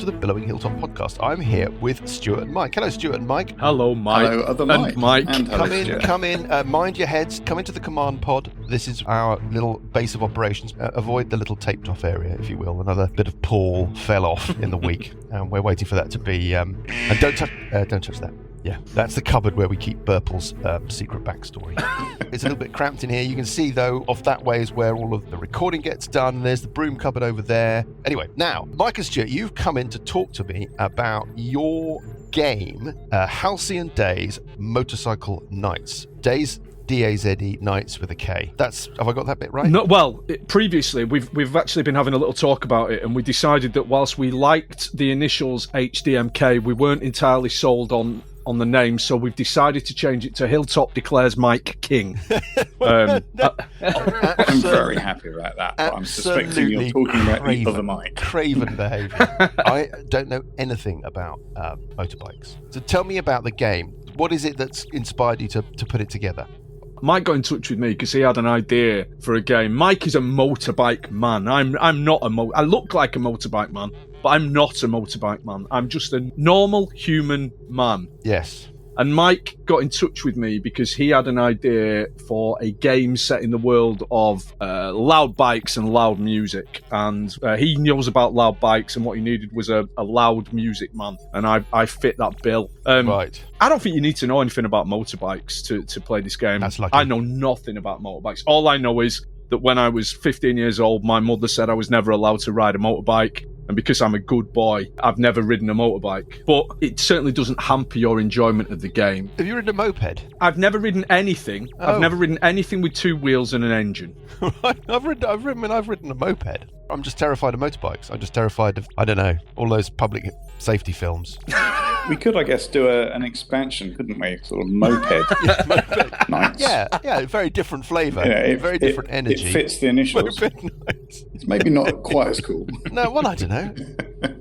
the Billowing Hilltop podcast. I'm here with Stuart and Mike. Hello, Stuart and Mike. Hello, Mike. Hello, other Mike. And Mike. And Come in. Mind your heads. Come into the command pod. This is our little base of operations. Avoid the little taped off area, if you will. Another bit of Paul fell off in the week, and we're waiting for that to be. And don't touch that. Yeah, that's the cupboard where we keep Burple's secret backstory. It's a little bit cramped in here. You can see, though, off that way is where all of the recording gets done. There's the broom cupboard over there. Anyway, now, Mike and Stuart, you've come in to talk to me about your game, Halcyon Days Motorcycle Nights. Days, D-A-Z-E, Nights with a K. Have I got that bit right? No, well, previously, we've actually been having a little talk about it, and we decided that whilst we liked the initials HDMK, we weren't entirely sold on the name, so we've decided to change it to Hilltop Declares Mike King. I'm very happy about that, but I'm suspecting you're talking about the other Mike. Craven behaviour. I don't know anything about motorbikes. So tell me about the game. What is it that's inspired you to put it together? Mike got in touch with me because he had an idea for a game. Mike is a motorbike man. I'm not I look like a motorbike man, but I'm not a motorbike man. I'm just a normal human man. Yes. And Mike got in touch with me because he had an idea for a game set in the world of loud bikes and loud music. And he knows about loud bikes, and what he needed was a loud music man. And I fit that bill. Right. I don't think you need to know anything about motorbikes to play this game. That's lucky. I know nothing about motorbikes. All I know is that when I was 15 years old, my mother said I was never allowed to ride a motorbike. And because I'm a good boy, I've never ridden a motorbike. But it certainly doesn't hamper your enjoyment of the game. Have you ridden a moped? I've never ridden anything. Oh. I've never ridden anything with two wheels and an engine. Right. I've ridden a moped. I'm just terrified of motorbikes. I'm just terrified of, I don't know, all those public safety films. We could, I guess, do an expansion, couldn't we? Sort of moped. Moped. Nights. Yeah, very different flavour. Yeah, very different energy. It fits the initials. Moped Nights. It's maybe not quite as cool. No, well, I don't know.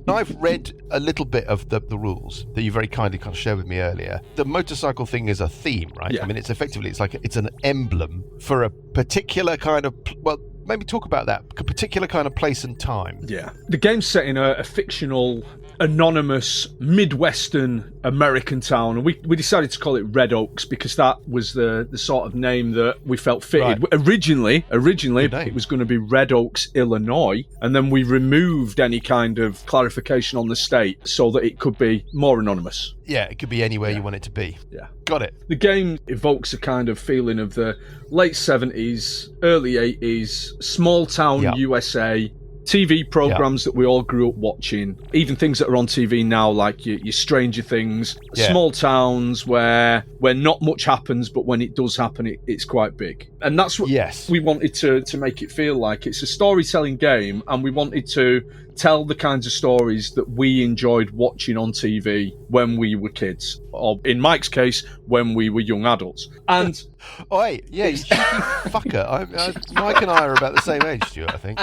I've read a little bit of the rules that you very kindly kind of shared with me earlier. The motorcycle thing is a theme, right? Yeah. I mean, it's an emblem for a particular kind of, well, maybe talk about that, a particular kind of place and time. Yeah. The game's set in a fictional, anonymous, Midwestern American town. And we decided to call it Red Oaks because that was the sort of name that we felt fitted. Right. Originally, it was going to be Red Oaks, Illinois. And then we removed any kind of clarification on the state so that it could be more anonymous. Yeah, it could be anywhere you want it to be. Yeah. Got it. The game evokes a kind of feeling of the late 70s, early 80s, small town USA, TV programs that we all grew up watching, even things that are on TV now, like your Stranger Things, small towns where not much happens, but when it does happen, it's quite big. And that's what we wanted to make it feel like. It's a storytelling game, and we wanted to tell the kinds of stories that we enjoyed watching on TV when we were kids, or in Mike's case, when we were young adults. And oh, hey, yeah, you cheeky fucker. Mike and I are about the same age, Stuart, I think.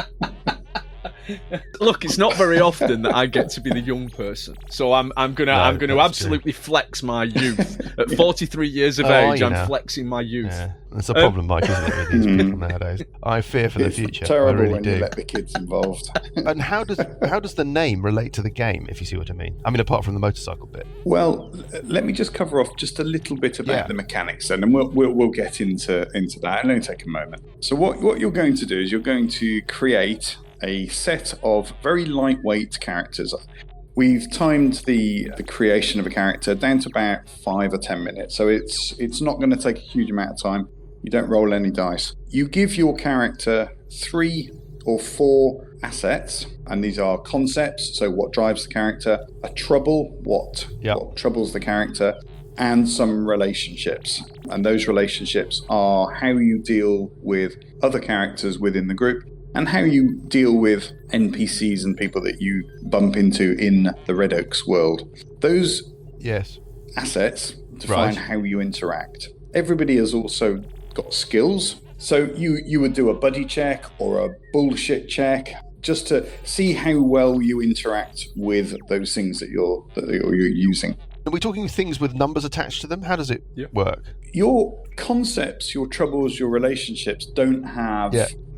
Look, it's not very often that I get to be the young person, so I'm gonna absolutely flex my youth. At 43 years of age, I'm flexing my youth. Yeah. That's a problem, Mike, isn't it, with these people nowadays? I fear for the future. It's terrible I really when do. You let the kids involved. And how does the name relate to the game, if you see what I mean? I mean, apart from the motorcycle bit. Well, let me just cover off just a little bit about the mechanics, then, and we'll get into that. It'll only take a moment. So what you're going to do is you're going to create a set of very lightweight characters. We've timed the creation of a character down to about 5 or 10 minutes, so it's not going to take a huge amount of time. You don't roll any dice. You give your character 3 or 4 assets, and these are concepts, so what drives the character, a trouble, what troubles the character, and some relationships. And those relationships are how you deal with other characters within the group, and how you deal with NPCs and people that you bump into in the Red Oaks world. Those assets define how you interact. Everybody has also got skills. So you would do a buddy check or a bullshit check just to see how well you interact with those things that you're using. Are we talking things with numbers attached to them? How does it work? Your concepts, your troubles, your relationships don't have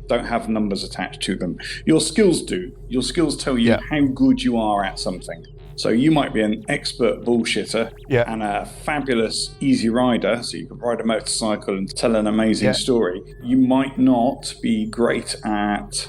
don't have numbers attached to them. Your skills do. Your skills tell you how good you are at something. So you might be an expert bullshitter and a fabulous easy rider, so you can ride a motorcycle and tell an amazing story. You might not be great at,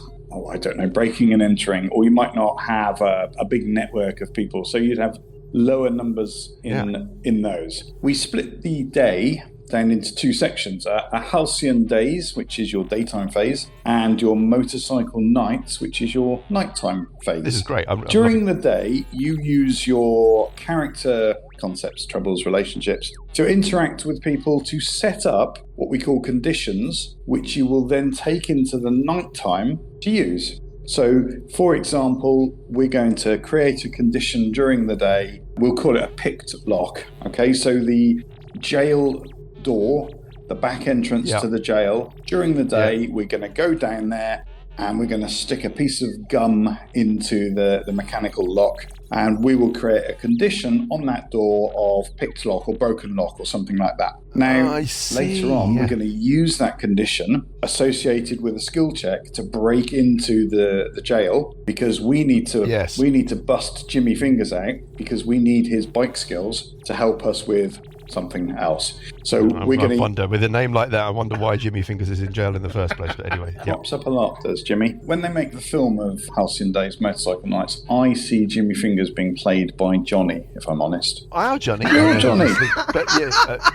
breaking and entering, or you might not have a big network of people, so you'd have lower numbers in those. We split the day down into two sections, a halcyon days, which is your daytime phase, and your motorcycle nights, which is your nighttime phase. This is great. During the day, you use your character concepts, troubles, relationships, to interact with people to set up what we call conditions, which you will then take into the nighttime to use. So, for example, we're going to create a condition during the day. We'll call it a picked lock. Okay, so the jail door, the back entrance to the jail, during the day, we're going to go down there and we're going to stick a piece of gum into the mechanical lock, and we will create a condition on that door of picked lock or broken lock or something like that. Now, later on, we're going to use that condition associated with a skill check to break into the jail, because we need to bust Jimmy Fingers out, because we need his bike skills to help us with something else. So we're going to wonder, with a name like that, I wonder why Jimmy Fingers is in jail in the first place. But anyway, pops up a lot, does Jimmy. When they make the film of Halcyon Days, Motorcycle Nights, I see Jimmy Fingers being played by Johnny, if I'm honest. Our Johnny. Your Johnny. But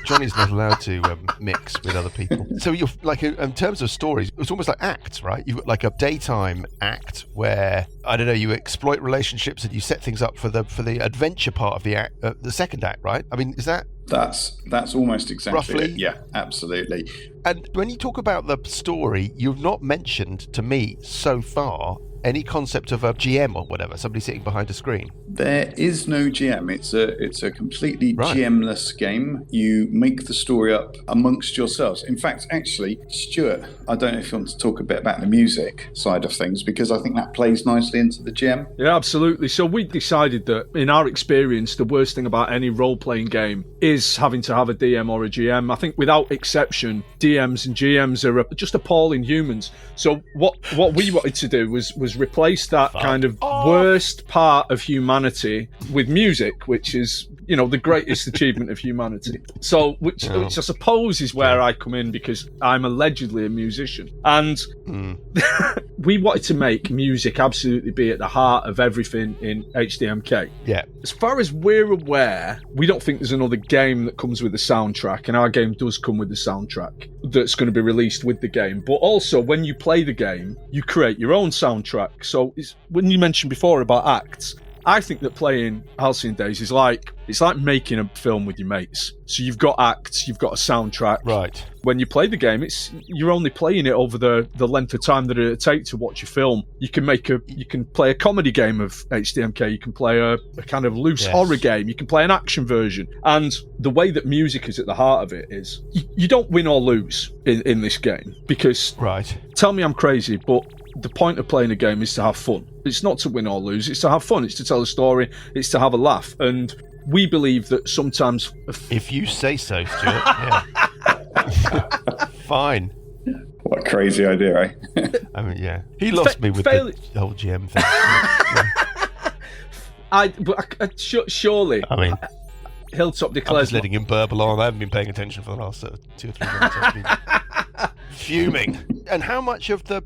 Johnny's not allowed to mix with other people. So you're like, in terms of stories, it's almost like acts, right? You've got like a daytime act where, I don't know, you exploit relationships and you set things up for the adventure part of the act, the second act, right? I mean, is that? That's almost exactly roughly it. Yeah, absolutely. And when you talk about the story, you've not mentioned to me so far any concept of a GM or whatever, somebody sitting behind a screen. There is no GM. It's a completely GM-less game. You make the story up amongst yourselves. In fact, actually, Stuart, I don't know if you want to talk a bit about the music side of things, because I think that plays nicely into the GM. Yeah, absolutely. So we decided that, in our experience, the worst thing about any role-playing game is having to have a DM or a GM. I think without exception, DMs and GMs are just appalling humans. So what we wanted to do was replace that kind of worst part of humanity with music, which is, the greatest achievement of humanity. So, which I suppose is where I come in, because I'm allegedly a musician. And we wanted to make music absolutely be at the heart of everything in HDMK. Yeah. As far as we're aware, we don't think there's another game that comes with a soundtrack, and our game does come with a soundtrack that's going to be released with the game. But also, when you play the game, you create your own soundtrack. So when you mentioned before about acts, I think that playing Halcyon Days is it's like making a film with your mates. So you've got acts, you've got a soundtrack. Right. When you play the game, you're only playing it over the length of time that it'll take to watch a film. You can play a comedy game of HDMK. You can play a kind of loose horror game. You can play an action version. And the way that music is at the heart of it is you don't win or lose in this game, because tell me I'm crazy, but the point of playing a game is to have fun. It's not to win or lose, it's to have fun, it's to tell a story, it's to have a laugh. And we believe that sometimes... If you say so, Stuart, Fine. What a crazy idea, eh? I mean, he lost me with the whole GM thing. Surely... I mean... Hilltop declares... I'm just letting him burble on. I haven't been paying attention for the last 2 or 3 minutes. I've been fuming. And how much of the...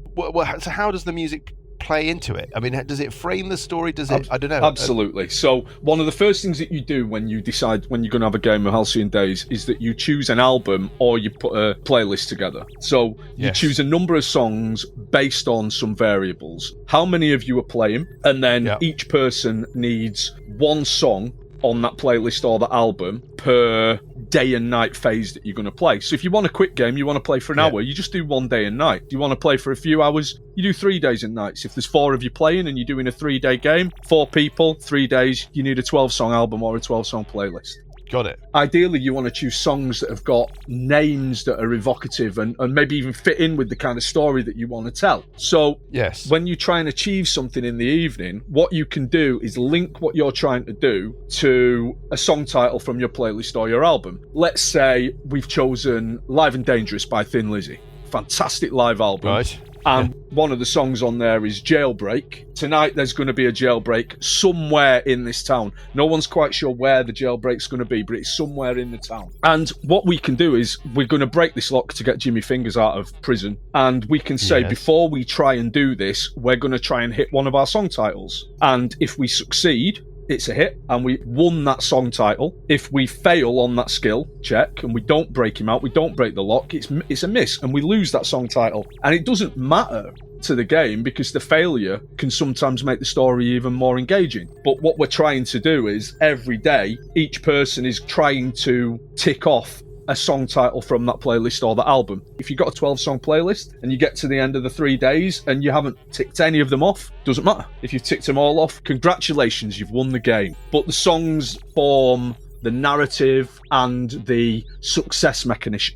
so how does the music play into it? I mean, does it frame the story? Does it... I don't know. Absolutely. So one of the first things that you do when you decide when you're going to have a game of Halcyon Days is that you choose an album, or you put a playlist together. So you choose a number of songs based on some variables. How many of you are playing? And then each person needs one song on that playlist or the album per day and night phase that you're going to play. So if you want a quick game, you want to play for an hour, you just do one day and night. Do you want to play for a few hours? You do 3 days and nights. If there's 4 of you playing and you're doing a 3-day game, 4 people, 3 days, you need a 12-song album or a 12-song playlist. Got it. Ideally, you want to choose songs that have got names that are evocative and maybe even fit in with the kind of story that you want to tell. So when you try and achieve something in the evening, what you can do is link what you're trying to do to a song title from your playlist or your album. Let's say we've chosen Live and Dangerous by Thin Lizzy, fantastic live album. Right. And one of the songs on there is Jailbreak. Tonight there's going to be a jailbreak somewhere in this town. No one's quite sure where the jailbreak's going to be, but it's somewhere in the town. And what we can do is we're going to break this lock to get Jimmy Fingers out of prison. And we can say, before we try and do this, we're going to try and hit one of our song titles. And if we succeed, it's a hit, and we won that song title. If we fail on that skill check and we don't break him out, we don't break the lock, it's a miss, and we lose that song title. And it doesn't matter to the game because the failure can sometimes make the story even more engaging. But what we're trying to do is every day, each person is trying to tick off a song title from that playlist or the album. If you've got a 12-song playlist and you get to the end of the 3 days and you haven't ticked any of them off, doesn't matter. If you've ticked them all off, congratulations, you've won the game. But the songs form the narrative and the success mechanism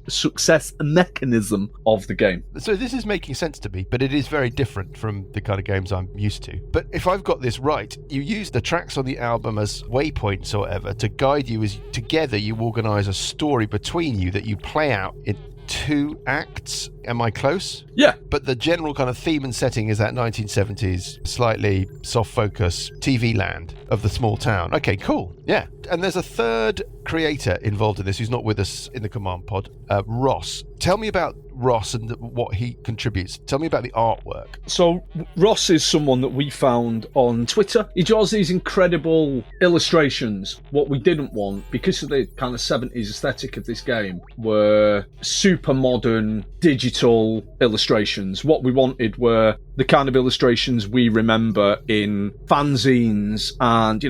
of the game. So this is making sense to me, but it is very different from the kind of games I'm used to. But if I've got this right, you use the tracks on the album as waypoints or whatever to guide you as together you organise a story between you that you play out in 2 acts. Am I close? Yeah. But the general kind of theme and setting is that 1970s, slightly soft focus TV land of the small town. Okay, cool. Yeah. And there's a third creator involved in this who's not with us in the command pod, Ross. Tell me about Ross and what he contributes. Tell me about the artwork. So Ross is someone that we found on Twitter. He draws these incredible illustrations. What we didn't want, because of the kind of 70s aesthetic of this game, were super modern digital illustrations. What we wanted were the kind of illustrations we remember in fanzines and,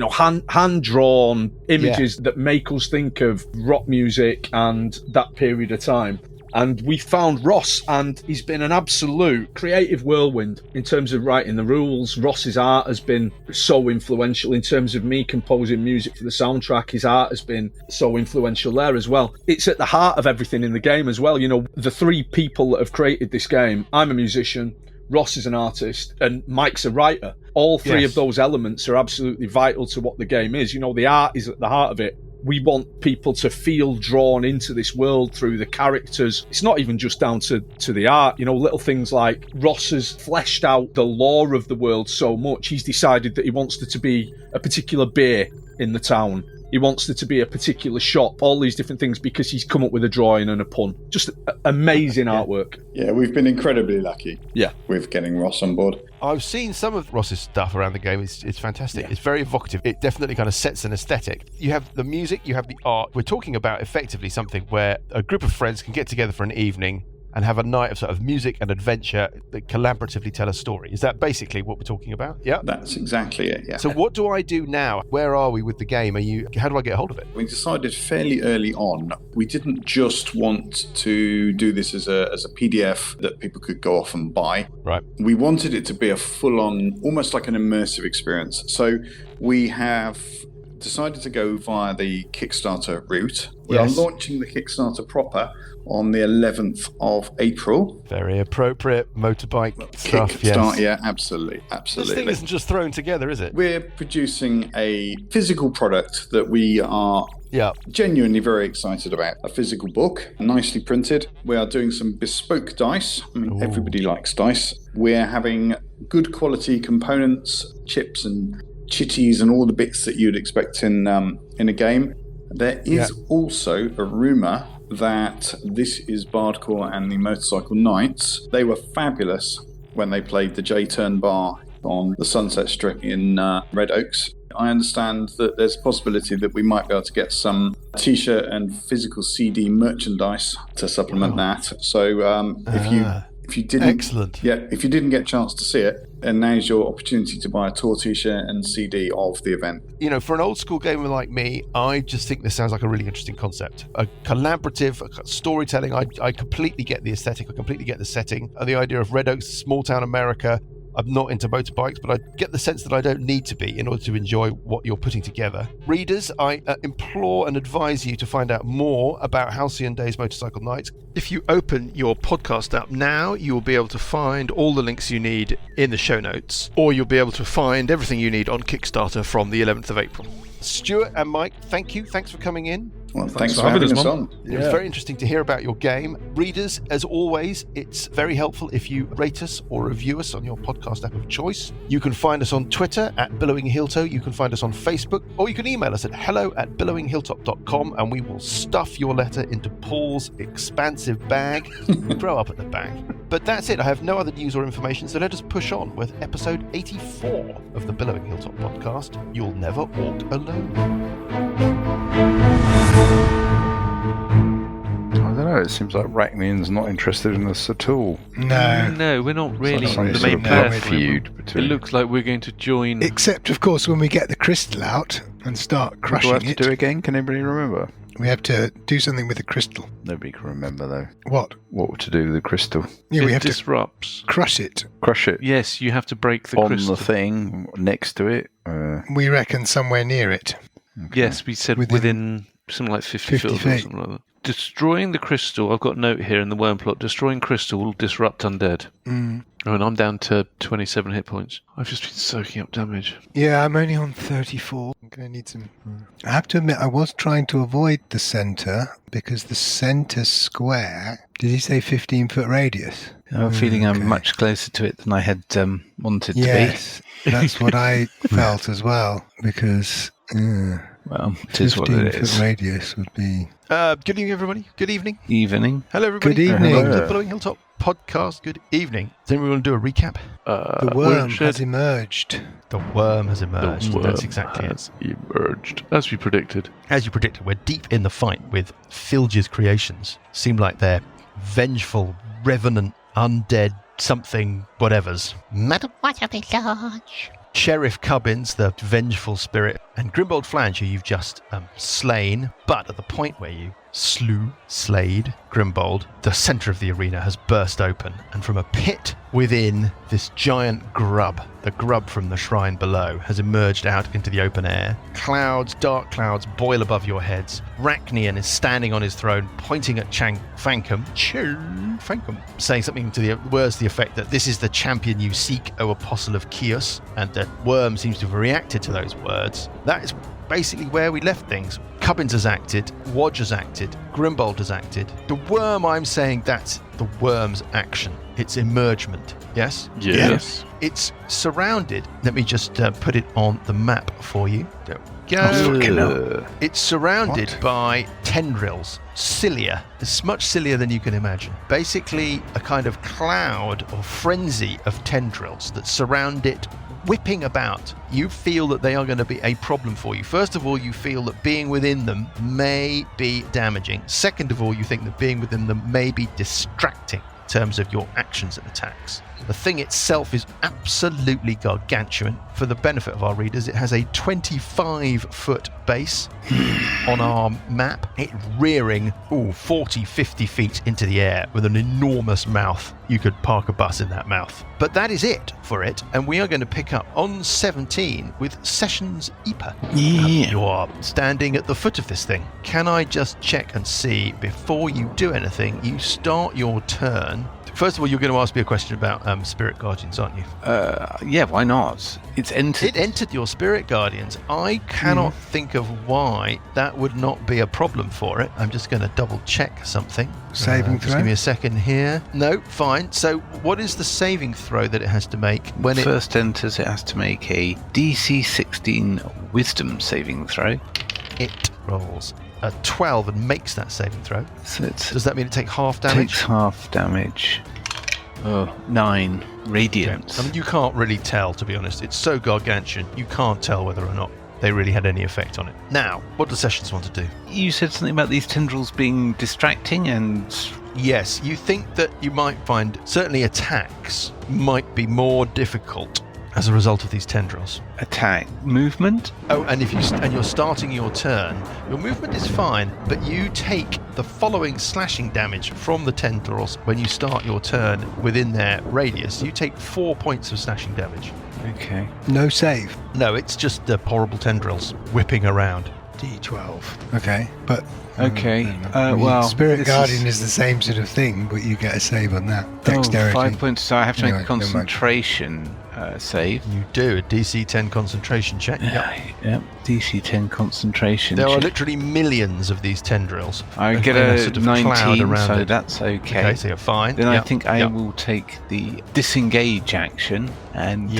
hand-drawn images that make us think of rock music and that period of time. And we found Ross, and he's been an absolute creative whirlwind in terms of writing the rules. Ross's art has been so influential in terms of me composing music for the soundtrack. His art has been so influential there as well. It's at the heart of everything in the game as well. The 3 people that have created this game, I'm a musician, Ross is an artist, and Mike's a writer. All 3 of those elements are absolutely vital to what the game is. The art is at the heart of it. We want people to feel drawn into this world through the characters. It's not even just down to the art. Little things like Ross has fleshed out the lore of the world so much. He's decided that he wants there to be a particular beer in the town. He wants there to be a particular shop, all these different things, because he's come up with a drawing and a pun. Just amazing artwork. Yeah, we've been incredibly lucky with getting Ross on board. I've seen some of Ross's stuff around the game. It's fantastic. It's very evocative. It definitely kind of sets an aesthetic. You have the music, you have the art. We're talking about effectively something where a group of friends can get together for an evening and have a night of sort of music and adventure that collaboratively tell a story. Is that basically what we're talking about? Yeah. That's exactly it, yeah. So what do I do now? Where are we with the game? How do I get hold of it? We decided fairly early on, we didn't just want to do this as a PDF that people could go off and buy. Right. We wanted it to be a full-on, almost like an immersive experience. So we have decided to go via the Kickstarter route. We are launching the Kickstarter proper on the 11th of April. Very appropriate motorbike stuff. Kickstart, yeah, absolutely. This thing isn't just thrown together, is it? We're producing a physical product that we are genuinely very excited about. A physical book, nicely printed. We are doing some bespoke dice. I mean, everybody likes dice. We're having good quality components, chips and chitties and all the bits that you'd expect in a game. There is also a rumour that This Is Bardcore and the Motorcycle Knights, they were fabulous when they played the J-Turn Bar on the Sunset Strip in Red Oaks. I understand that there's a possibility that we might be able to get some t-shirt and physical CD merchandise to supplement that. So if you didn't, excellent. Yeah, if you didn't get a chance to see it, and now's your opportunity to buy a tour t-shirt and CD of the event. For an old school gamer like me, I just think this sounds like a really interesting concept. A collaborative storytelling. I completely get the aesthetic. I completely get the setting. And the idea of Red Oaks, small town America. I'm not into motorbikes, but I get the sense that I don't need to be in order to enjoy what you're putting together. Readers, I implore and advise you to find out more about Halcyon Days Motorcycle Nights. If you open your podcast app now, you will be able to find all the links you need in the show notes, or you'll be able to find everything you need on Kickstarter from the 11th of April. Stuart and Mike, thank you. Thanks for coming in. Well, thanks for having us on. It was very interesting to hear about your game. Readers, as always, it's very helpful if you rate us or review us on your podcast app of choice. You can find us on Twitter at Billowing Hilltop. You can find us on Facebook, or you can email us at hello@billowinghilltop.com, and we will stuff your letter into Paul's expansive bag. Throw up at the bag. But that's it. I have no other news or information, so let us push on with episode 84 of the Billowing Hilltop podcast. You'll never walk alone. I don't know, it seems like Rachnian's not interested in us at all. No, we're not really Some the sort main of blood path. feud It between. looks like we're going to join. Except, of course, when we get the crystal out and start What do crushing I have to it, do again? Can anybody remember? we have to do something with the crystal. Nobody can remember, though. What? What to do with the crystal? Yeah, we It have to disrupts. crush it. Crush it Yes, you have to break the on crystal. the thing, next to it? We reckon somewhere near it. Yes, we said within something like 50 50 feet or feet. something like that. Destroying the crystal, I've got a note here in the worm plot, destroying crystal will disrupt undead. Mm. Oh, and I'm down to 27 hit points. I've just been soaking up damage. Yeah, I'm only on 34. I'm going to need some... I have to admit, I was trying to avoid the centre, because the centre square... Did you say 15-foot radius? I'm feeling I'm Okay. much closer to it than I had wanted Yes, that's what I felt as well, because... to be. Well, it is what it 15-foot is. radius would be... Good evening, everybody. Good evening. Evening. Hello, everybody. Good evening. Welcome to the Billowing Hilltop podcast. Good evening. Does anyone want to do a recap? The worm Richard, has emerged. The worm has emerged. The worm That's exactly has it. emerged, as we predicted. As you predicted, we're deep in the fight with Filge's creations. Seem like they're vengeful, revenant, undead, something, whatevers. Madam, what are they large? Sheriff Cubbins, the vengeful spirit, and Grimbold Flange, who you've just slain. But at the point where you slayed Grimbold, the centre of the arena has burst open, and from a pit within, this giant grub, the grub from the shrine below, has emerged out into the open air. Clouds, dark clouds, boil above your heads. Rachnian is standing on his throne, pointing at Fankum, saying something to the words to the effect that this is the champion you seek, O Apostle of Kyuss, and the worm seems to have reacted to those words. That is basically where we left things. Cubbins has acted, Wodge has acted, Grimbold has acted. The worm, I'm saying that's the worm's action. It's emergement. Yes? Yes. It's surrounded. Let me just put it on the map for you. There we Oh, go. fucking hell. It's surrounded What? by tendrils. Cilia. It's much sillier than you can imagine. Basically, a kind of cloud or frenzy of tendrils that surround it, whipping about. You feel that they are going to be a problem for you. First of all, you feel that being within them may be damaging. Second of all, you think that being within them may be distracting in terms of your actions and attacks. The thing itself is absolutely gargantuan. For the benefit of our readers, it has a 25-foot base on our map. It rearing 40, 50 feet into the air with an enormous mouth. You could park a bus in that mouth. But that is it for it, and we are going to pick up on 17 with Sessions Epa. You are standing at the foot of this thing. Can I just check and see, before you do anything, you start your turn. First of all, you're going to ask me a question about Spirit Guardians, aren't you? Yeah, why not? It's entered. It entered your Spirit Guardians. I cannot think of why that would not be a problem for it. I'm just going to double check something. Saving Just throw? give me a second here. No, fine. So what is the saving throw that it has to make when it... First enters, it has to make a DC 16 Wisdom saving throw. It rolls a 12 and makes that saving throw? So it Does that mean it takes half damage? takes half damage. 9 radiant. I mean, you can't really tell, to be honest. It's so gargantuan, you can't tell whether or not they really had any effect on it. Now, what do Sessions want to do? You said something about these tendrils being distracting and... Yes, you think that you might find certainly attacks might be more difficult as a result of these tendrils. Attack. Movement? Oh, and if you're starting your turn, your movement is fine, but you take the following slashing damage from the tendrils when you start your turn within their radius. You take 4 points of slashing damage. Okay. No save. No, it's just the horrible tendrils whipping around. D12. Okay, but... Okay, I mean, well, Spirit this Guardian is- is the same sort of thing, but you get a save on that. Oh, Dexterity. 5 points, so I have to Anyway, make a never mind. concentration save. You do a DC 10 concentration check. Yep. DC 10 concentration. There are check. literally millions of these tendrils. I get in a sort of cloud 19, around so it. that's okay. Okay, so you're fine. Then I think I will take the disengage action and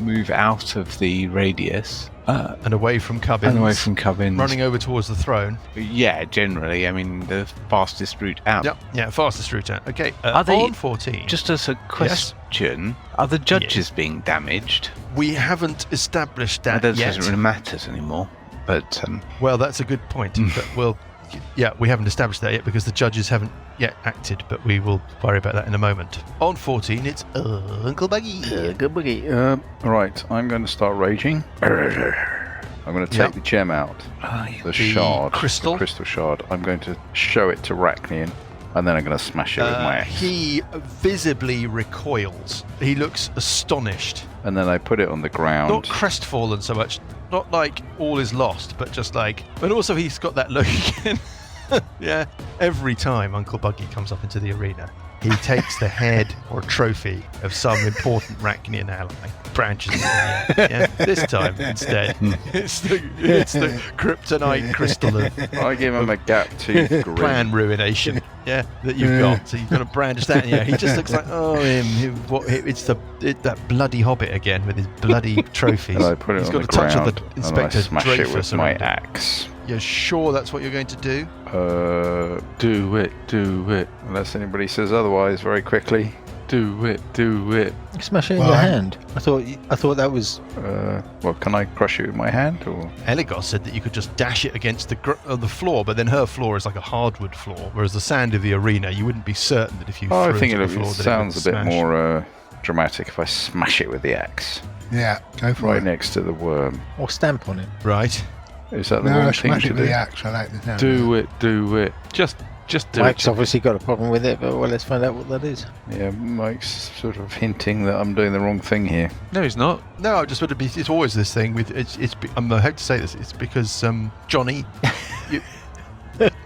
move out of the radius. And away from Cubbins. Running over towards the throne. Yeah, generally. I mean, the fastest route out. Yeah, fastest route out. Okay, Are they, on 14. Just as a question, are the judges being damaged? We haven't established that That yet. doesn't really matter anymore. But well, that's a good point. But we haven't established that yet because the judges haven't yet acted, but we will worry about that in a moment. On 14, it's Uncle Buggy. Right, I'm going to start raging. I'm going to take the gem out. The shard. Crystal. The crystal shard. I'm going to show it to Rachnian, and then I'm going to smash it with my axe. He visibly recoils. He looks astonished. And then I put it on the ground. Not crestfallen so much. Not like all is lost, but just like... And also he's got that look again. Yeah. Every time Uncle Buggy comes up into the arena, he takes the head or trophy of some important Rachnian ally, branches it in the air. Yeah? This time, instead, it's the kryptonite crystal of... I give him a gap-toothed grin. Plan ruination, that you've got. So you've got to brandish that, and he just looks like, it's that bloody hobbit again with his bloody trophies. And I put it He's on got the a touch ground, of the Inspector and I smash it Dreyfus with my around it. axe. You're sure that's what you're going to do? Do it. Unless anybody says otherwise very quickly. Do it. Smash it in your hand. I thought that was... Well, can I crush it with my hand? Or Eligos said that you could just dash it against the floor, but then her floor is like a hardwood floor, whereas the sand of the arena, you wouldn't be certain that if you threw I it think to the floor it that sounds it would a bit smash. more dramatic if I smash it with the axe. Yeah, go for Right it. next to the worm. Or stamp on it. Right. Is that the No, wrong thing smash to it with do? the axe. I like the sound. Do it. Just do Mike's it. obviously got a problem with it, but let's find out what that is. Yeah, Mike's sort of hinting that I'm doing the wrong thing here. No, he's not. No, I just want to be. It's always this thing with. I hate to say this. It's because Johnny.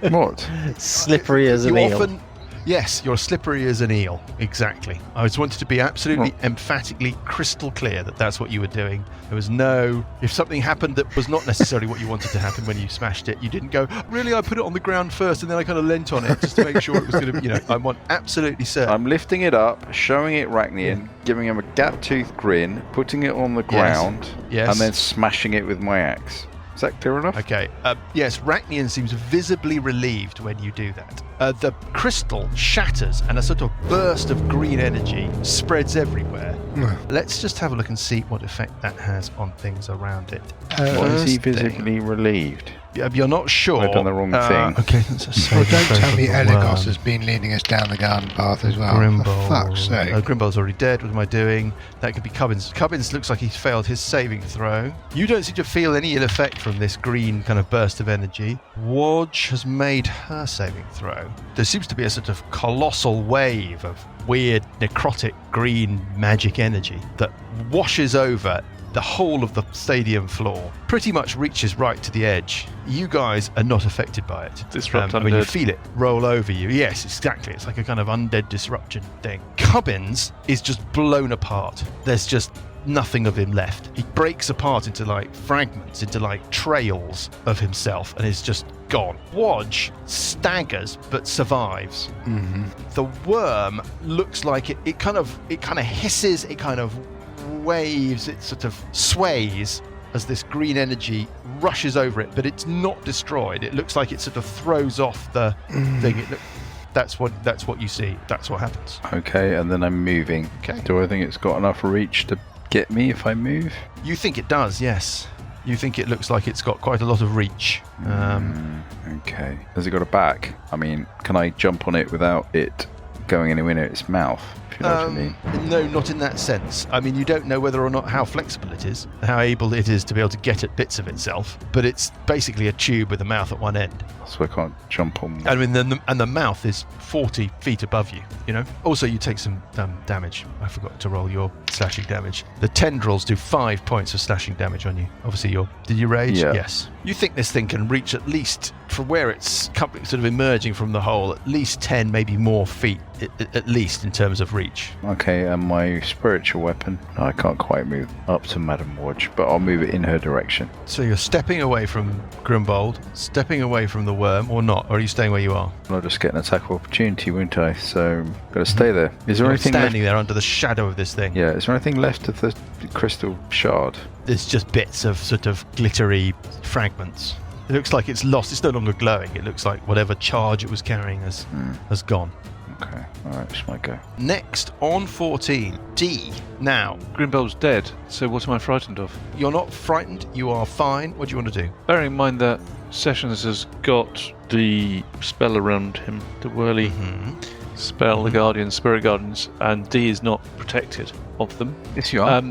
What? Slippery as an you eel. often. Yes, you're slippery as an eel. Exactly. I just wanted to be absolutely emphatically crystal clear that that's what you were doing. There was no... If something happened that was not necessarily what you wanted to happen when you smashed it, you didn't go, really, I put it on the ground first and then I kind of leant on it just to make sure it was going to... I want absolutely certain. I'm lifting it up, showing it Rachnian, giving him a gap-toothed grin, putting it on the ground, Yes. and then smashing it with my axe. Is that clear enough? Okay. Yes, Rachnian seems visibly relieved when you do that. The crystal shatters and a sort of burst of green energy spreads everywhere. Let's just have a look and see what effect that has on things around it. Why is he First thing- visibly relieved? You're not sure. I've done the wrong thing. Okay, let's just say Well, don't tell me Eligos Eligos has been leading us down the garden path as well. For fuck's sake. Grimbol's already dead. What am I doing? That could be Cubbins. Cubbins looks like he's failed his saving throw. You don't seem to feel any ill effect from this green kind of burst of energy. Wodge has made her saving throw. There seems to be a sort of colossal wave of weird necrotic green magic energy that washes over the whole of the stadium floor, pretty much reaches right to the edge. You guys are not affected by it. Disrupt When you undead. feel it roll over you. Yes, exactly. It's like a kind of undead disruption thing. Cubbins is just blown apart. There's just nothing of him left. He breaks apart into like fragments, into like trails of himself, and is just gone. Wodge staggers but survives. The worm looks like it kind of hisses, it kind of waves, it sort of sways as this green energy rushes over it, but it's not destroyed. It looks like it sort of throws off the thing. That's what you see. That's what happens. Okay, and then I'm moving. Okay. Do I think it's got enough reach to get me if I move? You think it does, yes. You think it looks like it's got quite a lot of reach. Okay. Has it got a back? I mean, can I jump on it without it going anywhere near its mouth? If you know what I mean. No, not in that sense. I mean, you don't know whether or not how flexible it is, how able it is to be able to get at bits of itself, but it's basically a tube with a mouth at one end. So I can't jump on. I mean, the mouth is 40 feet above you, you know? Also, you take some damage. I forgot to roll your slashing damage. The tendrils do 5 points of slashing damage on you. Obviously, did you rage? Yeah. Yes. You think this thing can reach at least from where it's sort of emerging from the hole, at least 10, maybe more feet, at least in terms of reach. Okay, and my spiritual weapon. I can't quite move up to Madam Wodge, but I'll move it in her direction. So you're stepping away from Grimbold, stepping away from the worm, or not? Or are you staying where you are? I'll just get an attack of opportunity, won't I? So I'm going to stay there. Is there You're anything standing left? there under the shadow of this thing? Yeah, is there anything left of the crystal shard? There's just bits of sort of glittery fragments. It looks like it's lost. It's no longer glowing. It looks like whatever charge it was carrying has gone. Okay, alright, this might go. Next on 14, D. Now, Grimbold's dead, so what am I frightened of? you're not frightened. You are fine. What do you want to do? Bearing in mind that Sessions has got the spell around him, the whirly spell, the Guardian, Spirit Guardians, and D is not protected of them. Yes, you are.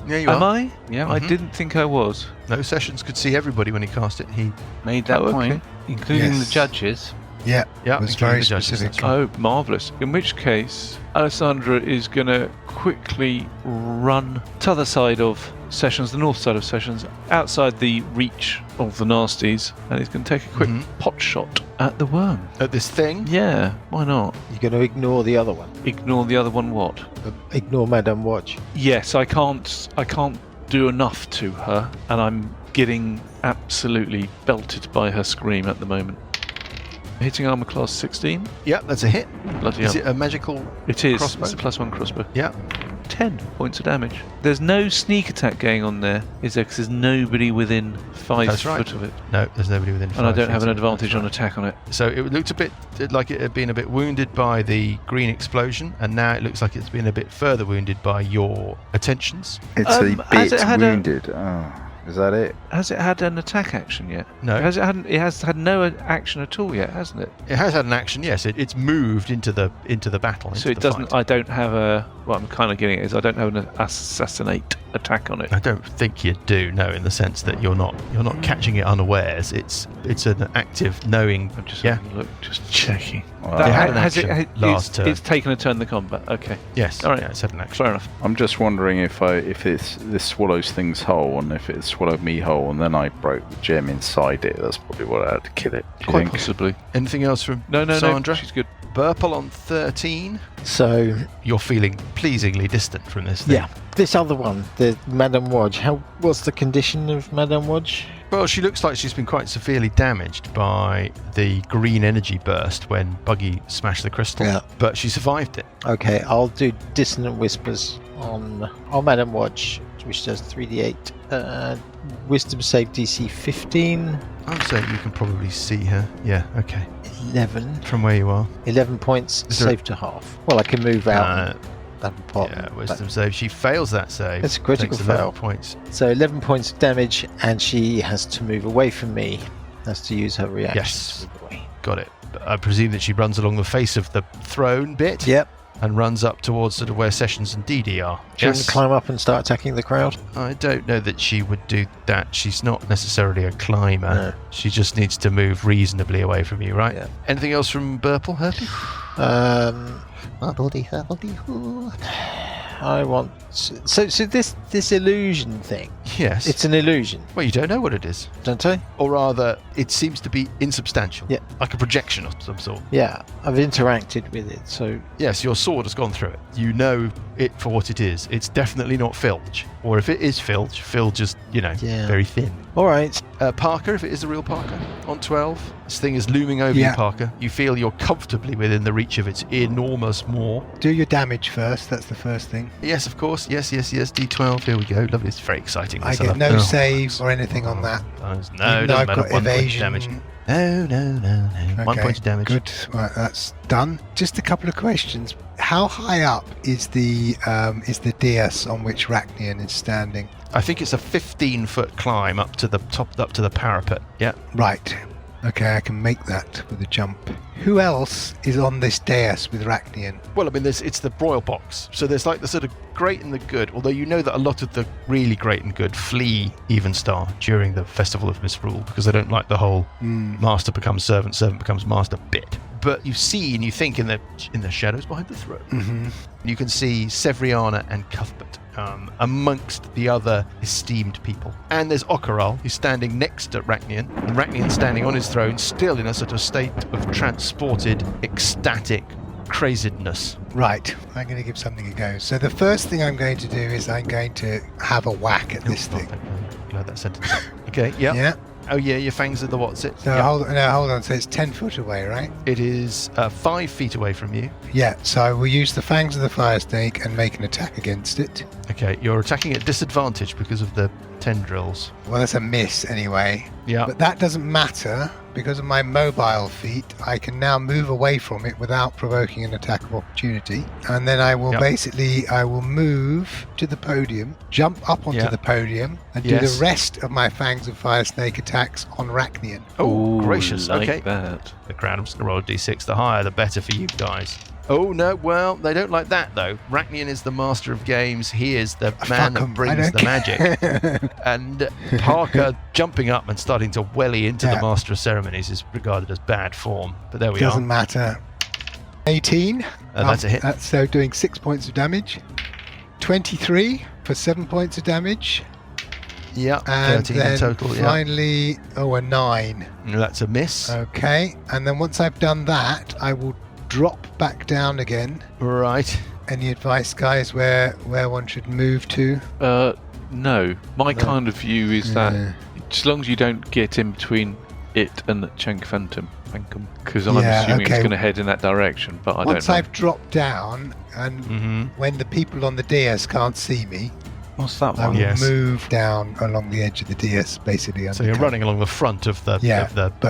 Yeah, you Am are. I? Yeah. I didn't think I was. No, Sessions could see everybody when he cast it. He Made that Oh, okay. point, including Yes. the judges. Yeah, Yeah, it was including very the judges, specific. that's right. Oh, marvellous. In which case, Alessandra is going to quickly run to the other side of Sessions, the north side of Sessions, outside the reach of the nasties, and he's going to take a quick pot shot at the worm. At this thing. Yeah, why not? You're going to ignore the other one. Ignore the other one what? Ignore Madame Watch. Yes, I can't do enough to her, and I'm getting absolutely belted by her scream at the moment. Hitting armor class 16. Yeah, that's a hit. Bloody Is hell. it a magical? It is. crossbow? It's a +1 crossbow. Yeah. 10 points of damage. There's no sneak attack going on there, is there? Because there's nobody within 5 That's right. foot of it. No, there's nobody within 5 And I don't feet have an of it. advantage That's on right. attack on it. So it looked a bit like it had been a bit wounded by the green explosion, and now it looks like it's been a bit further wounded by your attentions. It's has a bit it had a- wounded. Oh, is that it? Has it had an attack action yet? No. It has had no action at all yet, hasn't it? It has had an action, yes. It's moved into the battle. So into it the doesn't. fight. I don't have a. What I'm kind of getting at is I don't have an assassinate attack on it. I don't think you do. No, in the sense that you're not catching it unawares. It's an active knowing. I'm just Yeah. having a look, just checking. Well, It had an has action last turn. It's taken a turn the combat. Okay, Yes. All right. Yeah, it's had an action. fair enough. I'm just wondering if this swallows things whole, and if it swallowed me whole, and then I broke the gem inside it. That's probably what I had to kill it. Do you Quite think? possibly. Anything else from No, Sandra? she's good. Burple on 13. So, You're feeling pleasingly distant from this thing. yeah, this other one, the Madame Watch. What's the condition of Madame Watch? Well, she looks like she's been quite severely damaged by the green energy burst when Buggy smashed the crystal. Yeah. But she survived it. Okay, I'll do Dissonant Whispers on Madame Watch, which does 3d8. Wisdom save DC 15, I'm saying you can probably see her. Yeah, okay. 11. From where you are. 11 points, Is there- save to half. Well, I can move out and have a pop. Yeah, wisdom save. She fails that save. It's a critical Takes 11 fail. points. So 11 points of damage, and she has to move away from me. Has to use her reaction Yes. to move away. Got it. But I presume that she runs along the face of the throne bit. Yep. And runs up towards sort of where Sessions and Dee are. She wouldn't climb up and start attacking the crowd. I don't know that she would do that. She's not necessarily a climber. No. She just needs to move reasonably away from you, right? Yeah. Anything else from Burple, Herpy? I want so this illusion thing. Yes. It's an illusion, Well, you don't know what it is. don't I? Or rather, it seems to be insubstantial. Yeah. Like a projection of some sort. Yeah, I've interacted with it, so Yes, your sword has gone through it. You know it for what it is. It's definitely not Filch. Or if it is Filch, Filch just, Yeah. very thin. all right. Parker, if it is the real Parker, on 12. This thing is looming over Yeah. you, Parker. You feel you're comfortably within the reach of its enormous maw. Do your damage first. That's the first thing. Yes, of course. Yes. D12. Here we go. Lovely. It's very exciting. I This. get love- no oh. save or anything on that. No, it Even doesn't though I've matter. got 1 point of evasion. damage. No. 1 Okay, point of damage. Good. Right, that's done. Just a couple of questions. How high up is the dais on which Rachnian is standing? I think it's a 15-foot climb up to the top, up to the parapet. Yeah. Right. Okay, I can make that with a jump. Who else is on this dais with Rachnian? Well, I mean, it's the broil box. So there's like the sort of great and the good, although you know that a lot of the really great and good flee Evenstar during the Festival of Misrule because they don't like the whole master becomes servant, servant becomes master bit. But you see and you think in the shadows behind the throne, Mm-hmm. you can see Sevriana and Cuthbert amongst the other esteemed people. And there's Okaral, who's standing next to Rachnian, and Rachnian standing on his throne, still in a sort of state of transported, ecstatic crazedness. Right, I'm going to give something a go. So the first thing I'm going to do is I'm going to have a whack at this thing. You heard that sentence. Okay, yeah. Yeah. Oh yeah, your fangs are the what's it? So Yeah. hold on. So it's 10 foot away, right? It is 5 feet away from you. Yeah. So I will use the fangs of the fire snake and make an attack against it. Okay, you're attacking at disadvantage because of the tendrils. Well, that's a miss anyway. Yeah. But that doesn't matter because of my mobile feat. I can now move away from it without provoking an attack of opportunity. And then I will I will move to the podium, jump up onto the podium, and do the rest of my fangs of fire snake attacks on Rachnian. Oh, gracious. Like okay. that. The crowd, I'm just going to roll a d6. The higher, the better for you guys. Oh, no, well, they don't like that, though. Rachnian is the master of games. He is the man that brings the magic. And Parker jumping up and starting to welly into the master of ceremonies is regarded as bad form. But there we are. Doesn't matter. 18. That's a hit. That's so doing 6 points of damage. 23 for 7 points of damage. Yeah, And 13 then in total. finally, a 9. Yeah. That's a miss. Okay, and then once I've done that, I will drop back down again. Right. Any advice, guys, where one should move to? No. My kind of view is that as long as you don't get in between it and the Chunk Phantom, because I'm assuming it's going to head in that direction, but I don't know. Once I've dropped down, and when the people on the dais can't see me, What's that I one? will move down along the edge of the dais, basically. So you're running along the front of the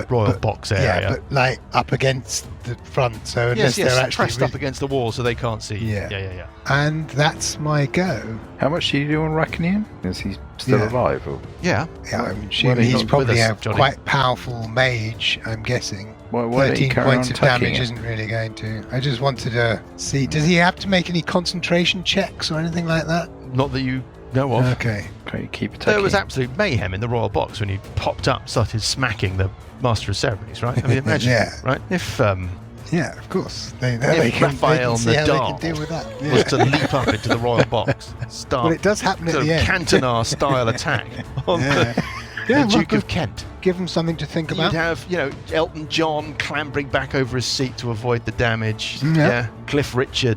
royal box area. Yeah, but like up against the front, so unless they're actually pressed up against the wall so they can't see. Yeah. And that's my go. How much do you do on Rachnian? Is he still alive? Or? Yeah. Yeah, I'm assuming he's probably a quite powerful mage, I'm guessing. Why 13 points of damage it? isn't really going to. I just wanted to see, does he have to make any concentration checks or anything like that? Not that you know of. Okay. Okay, keep attacking. There was absolute mayhem in the royal box when he popped up, started smacking the master of ceremonies, right? I mean, imagine, right? If yeah, of course. They Raphael can see how Nadal they can deal with that. was to leap up into the royal box, start Well, it does happen at sort the of end. Cantona style attack on the Duke of Kent. Give him something to think about. You'd have, Elton John clambering back over his seat to avoid the damage. Yeah. Cliff Richard,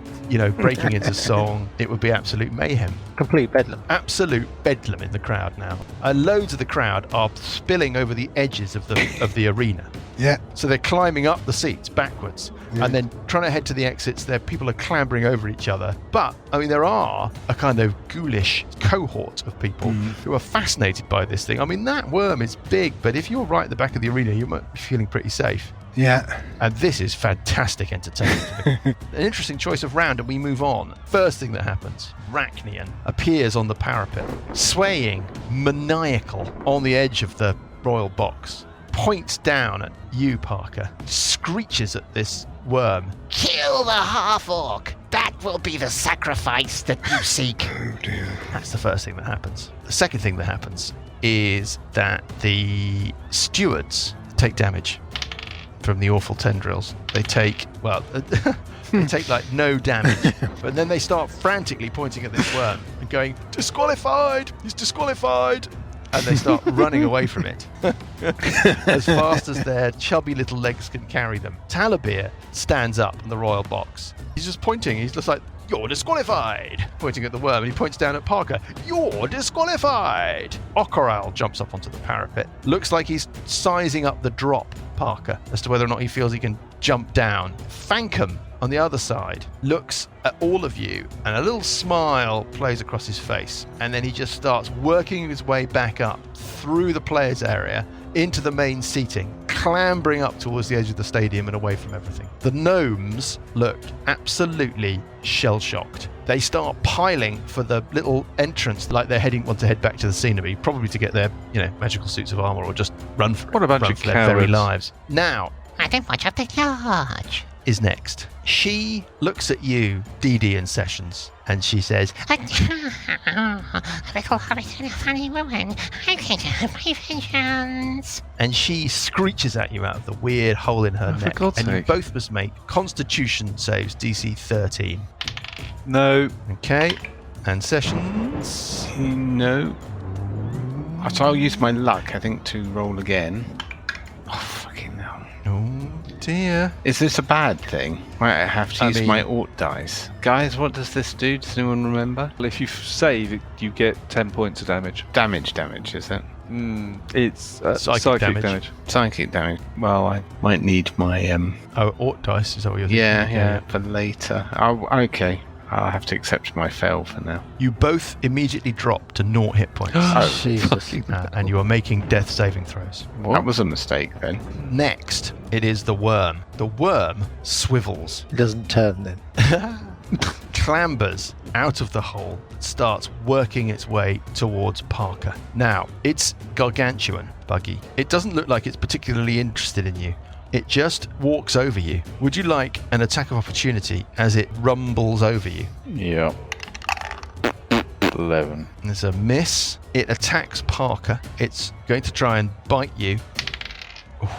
breaking into song. It would be absolute mayhem. Complete bedlam. Absolute bedlam in the crowd now. Loads of the crowd are spilling over the edges of the arena. Yeah. So they're climbing up the seats backwards and then trying to head to the exits. People are clambering over each other. But, I mean, there are a kind of ghoulish cohort of people who are fascinated by this thing. I mean, that worm is big, but if you're right at the back of the arena, you might be feeling pretty safe. Yeah. And this is fantastic entertainment. An interesting choice of round, and we move on. First thing that happens, Rachnian appears on the parapet, swaying, maniacal, on the edge of the royal box, points down at you, Parker, screeches at this worm. Kill the half-orc! That will be the sacrifice that you seek. Oh dear. That's the first thing that happens. The second thing that happens is that the stewards take damage from the awful tendrils. They take, they take like no damage. But then they start frantically pointing at this worm and going, disqualified! He's disqualified! And they start running away from it as fast as their chubby little legs can carry them. Talabir stands up in the royal box. He's just pointing. He's just like, you're disqualified! Pointing at the worm, and he points down at Parker. You're disqualified! Okaral jumps up onto the parapet. Looks like he's sizing up the drop, Parker, as to whether or not he feels he can jump down. Fankum, on the other side, looks at all of you, and a little smile plays across his face. And then he just starts working his way back up through the players' area into the main seating, clambering up towards the edge of the stadium and away from everything. The gnomes looked absolutely shell-shocked. They start piling for the little entrance, like they're want to head back to the scenery, probably to get their, magical suits of armor or just run for it. What a bunch run of for their very cowards. lives. Now, I don't watch out the charge. is next. She looks at you, Dee Dee and Sessions, and she says, A little hobbit and a funny woman. I'm going to have my vengeance. and she screeches at you out of the weird hole in her Oh, for neck. God's And you sake. both must make Constitution saves, DC 13. No. Okay. And Sessions. No. So I'll use my luck, I think, to roll again. Oh, fucking hell. Oh dear. Is this a bad thing? Right, I have to I use mean- my Ort dice. Guys, what does this do? Does anyone remember? Well, if you save, you get 10 points of damage. Damage, is it? It's Psychic damage. damage. Psychic damage. Well, I might need my Oh, Ort dice, is that what you're thinking? yeah, for later. Okay. I'll have to accept my fail for now. You both immediately drop to 0 hit points. Oh, Jesus. And you are making death saving throws. That was a mistake then. Next, it is the worm. The worm swivels, It doesn't turn then. clambers out of the hole, starts working its way towards Parker. Now, it's gargantuan, Buggy. It doesn't look like it's particularly interested in you. It just walks over you. Would you like an attack of opportunity as it rumbles over you? Yeah. 11. There's a miss. It attacks Parker. It's going to try and bite you. Oof.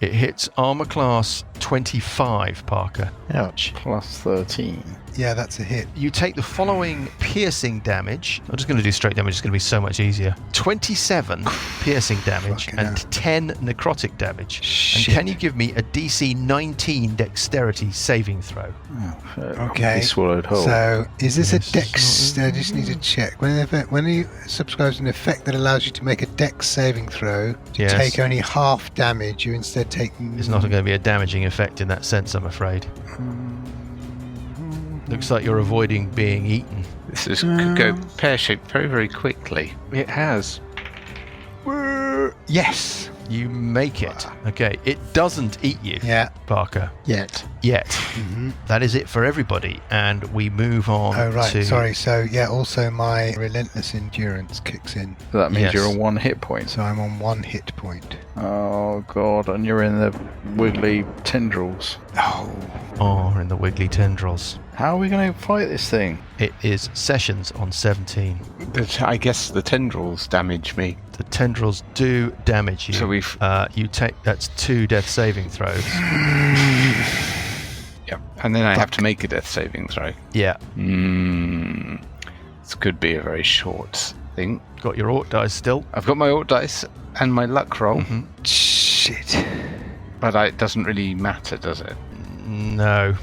It hits armor class 25, Parker. Ouch. Plus 13. Yeah, that's a hit. You take the following piercing damage. I'm just going to do straight damage. It's going to be so much easier. 27 piercing damage Fucking and hell. 10 necrotic damage. Shit. And can you give me a DC 19 dexterity saving throw? Okay. He swallowed whole. So, is this Yes. a dex? I just need to check. When you subscribe to an effect that allows you to make a dex saving throw, to Yes. take only half damage, you instead take. It's not going to be a damaging effect in that sense, I'm afraid. Looks like you're avoiding being eaten. This could go pear-shaped very, very quickly. It has. Yes. You make it. Okay, it doesn't eat you, Yeah. Parker, Yet. yet. Mm-hmm. That is it for everybody, and we move on Oh right. to... Sorry. So yeah. Also, my relentless endurance kicks in, So that means Yes. you're on 1 hit point. so I'm on 1 hit point. Oh god, and you're in the wiggly tendrils. Oh, in the wiggly tendrils. How are we going to fight this thing? It is Sessions on 17. I guess the tendrils damage me. The tendrils do damage you. So we've... You take... That's 2 death saving throws. Yep. And then I have to make a death saving throw. Yeah. This could be a very short thing. Got your Ort dice still. I've got my Ort dice and my luck roll, Mhm. Shit. but it doesn't really matter, does it? No.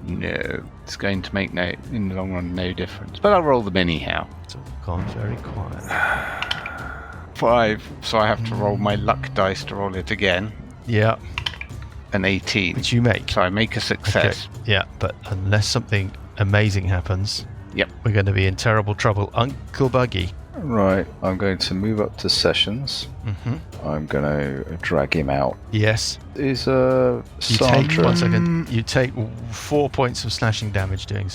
No. It's going to make in the long run no difference. But I'll roll them anyhow. It's all gone very quiet. 5. So I have to roll my luck dice to roll it again. Yeah. An 18. Which you make. So I make a success. Okay. Yeah, but unless something amazing happens, Yep. we're going to be in terrible trouble. Uncle Buggy. Right, I'm going to move up to Sessions. Mm-hmm. I'm going to drag him out. Yes. Is You take Sandra? 1 second. You take 4 points of slashing damage doing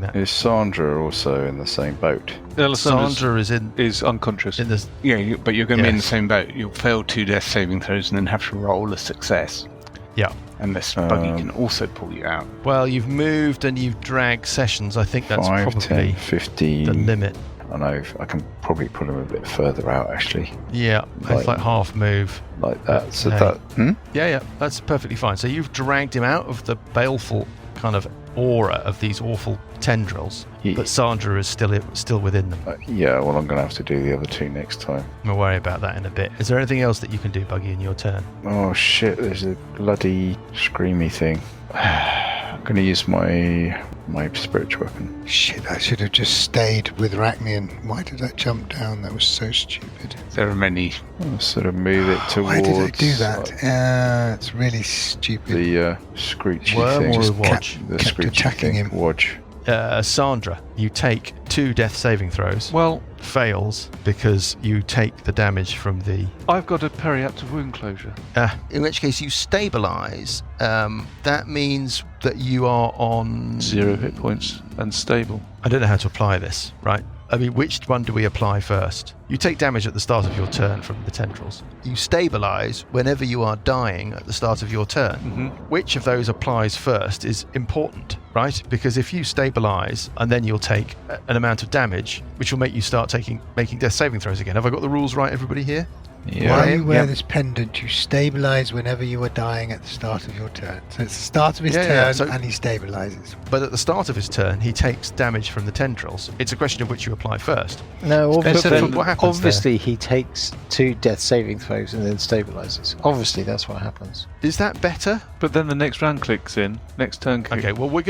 that. Is Sandra also in the same boat? Sandra is unconscious. in this. Yeah, but you're going to be in the Yes. same boat. You'll fail 2 death saving throws and then have to roll a success. Yeah. Unless Buggy can also pull you out. Well, you've moved and you've dragged Sessions. I think that's 5, probably 10, 15. the limit. I know, I can probably put him a bit further out actually, Yeah, it's like half move. like that. So Okay. that. Yeah, that's perfectly fine. So you've dragged him out of the baleful kind of aura of these awful tendrils, Yeah. but Sandra is still within them. Yeah, well, I'm going to have to do the other 2 next time. We'll worry about that in a bit. Is there anything else that you can do, Buggy, in your turn? Oh shit, there's a bloody screamy thing. I'm going to use my spiritual weapon. Shit. I should have just stayed with Rachnian. Why did I jump down? That was so stupid. There are many. I'll sort of move it towards Why did I do that? It's really stupid. the screechy Worm thing. or Just watch? The kept screechy attacking thing. him. Watch. Sandra, you take 2 death saving throws. Well, Fails because you take the damage from the... I've got a periaptive wound closure. in which case you stabilize. That means that you are on... 0 hit points and stable. I don't know how to apply this, right? I mean, which one do we apply first? You take damage at the start of your turn from the tendrils. You stabilize whenever you are dying at the start of your turn. Mm-hmm. Which of those applies first is important, right? Because if you stabilize and then you'll take an amount of damage, which will make you start making death saving throws again. Have I got the rules right, everybody here? Yeah. While you wear this pendant, you stabilize whenever you are dying at the start of your turn. So it's the start of his turn, and he stabilizes. But at the start of his turn, he takes damage from the tendrils. It's a question of which you apply first. No, what happens obviously he takes 2 death saving throws and then stabilizes. Obviously, that's what happens. Is that better? But then the next round clicks in, next turn kicks. Okay, well, you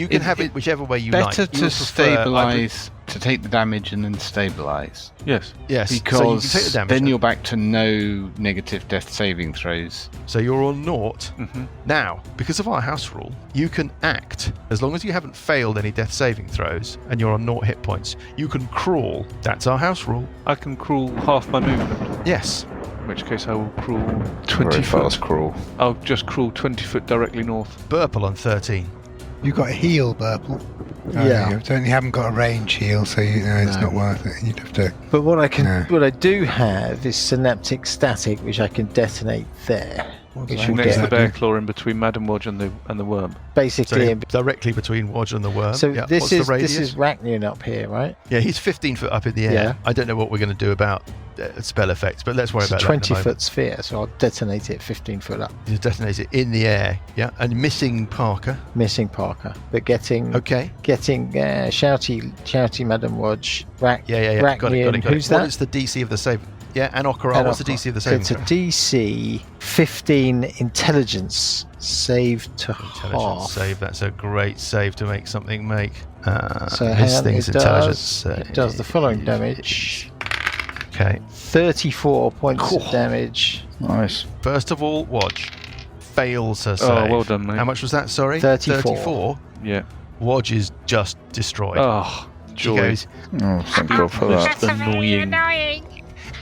can have it whichever way you like. Better to stabilize, to take the damage and then stabilize. Yes. Yes. Because so you can take the damage then you're back to no negative death saving throws. So you're on 0. Mm-hmm. Now, because of our house rule, you can act as long as you haven't failed any death saving throws and you're on 0 hit points. You can crawl. That's our house rule. I can crawl half my movement. Yes. In which case I will crawl 20 Very foot. fast crawl. I'll just crawl 20 foot directly north. Burple on 13. You got a heal, Burple. Yeah. You only haven't got a range heal, so it's not worth it. You'd have to. But what I do have is synaptic static, which I can detonate there. Which will Next to the get bear claw in between Madam Wodge and the worm. basically. So directly between Wodge and the worm. So yeah. this What's is the radius? this is Rachnian up here, right? Yeah, he's 15 foot up in the air. Yeah. I don't know what we're going to do about spell effects, but let's worry It's a about that in a 20 moment. foot sphere, so I'll detonate it 15 foot up. You detonate it in the air, yeah, and missing Parker. Missing Parker, but getting shouty Madam Wodge, Yeah. Rachnian. Got it. Who's What that? is the DC of the save? Yeah, and Okara. What's the DC of the saving It's a throw? DC 15 intelligence save to Intelligence half. save. That's a great save to make something make. So this hang on, thing's it intelligence. does the following damage. Okay. 34 points of damage. Nice. First of all, Wodge fails her save. Oh, well done, mate. How much was that? Sorry, 34. Yeah. Wodge is just destroyed. Oh, she joy. goes. Oh, thank God for that. That's very annoying.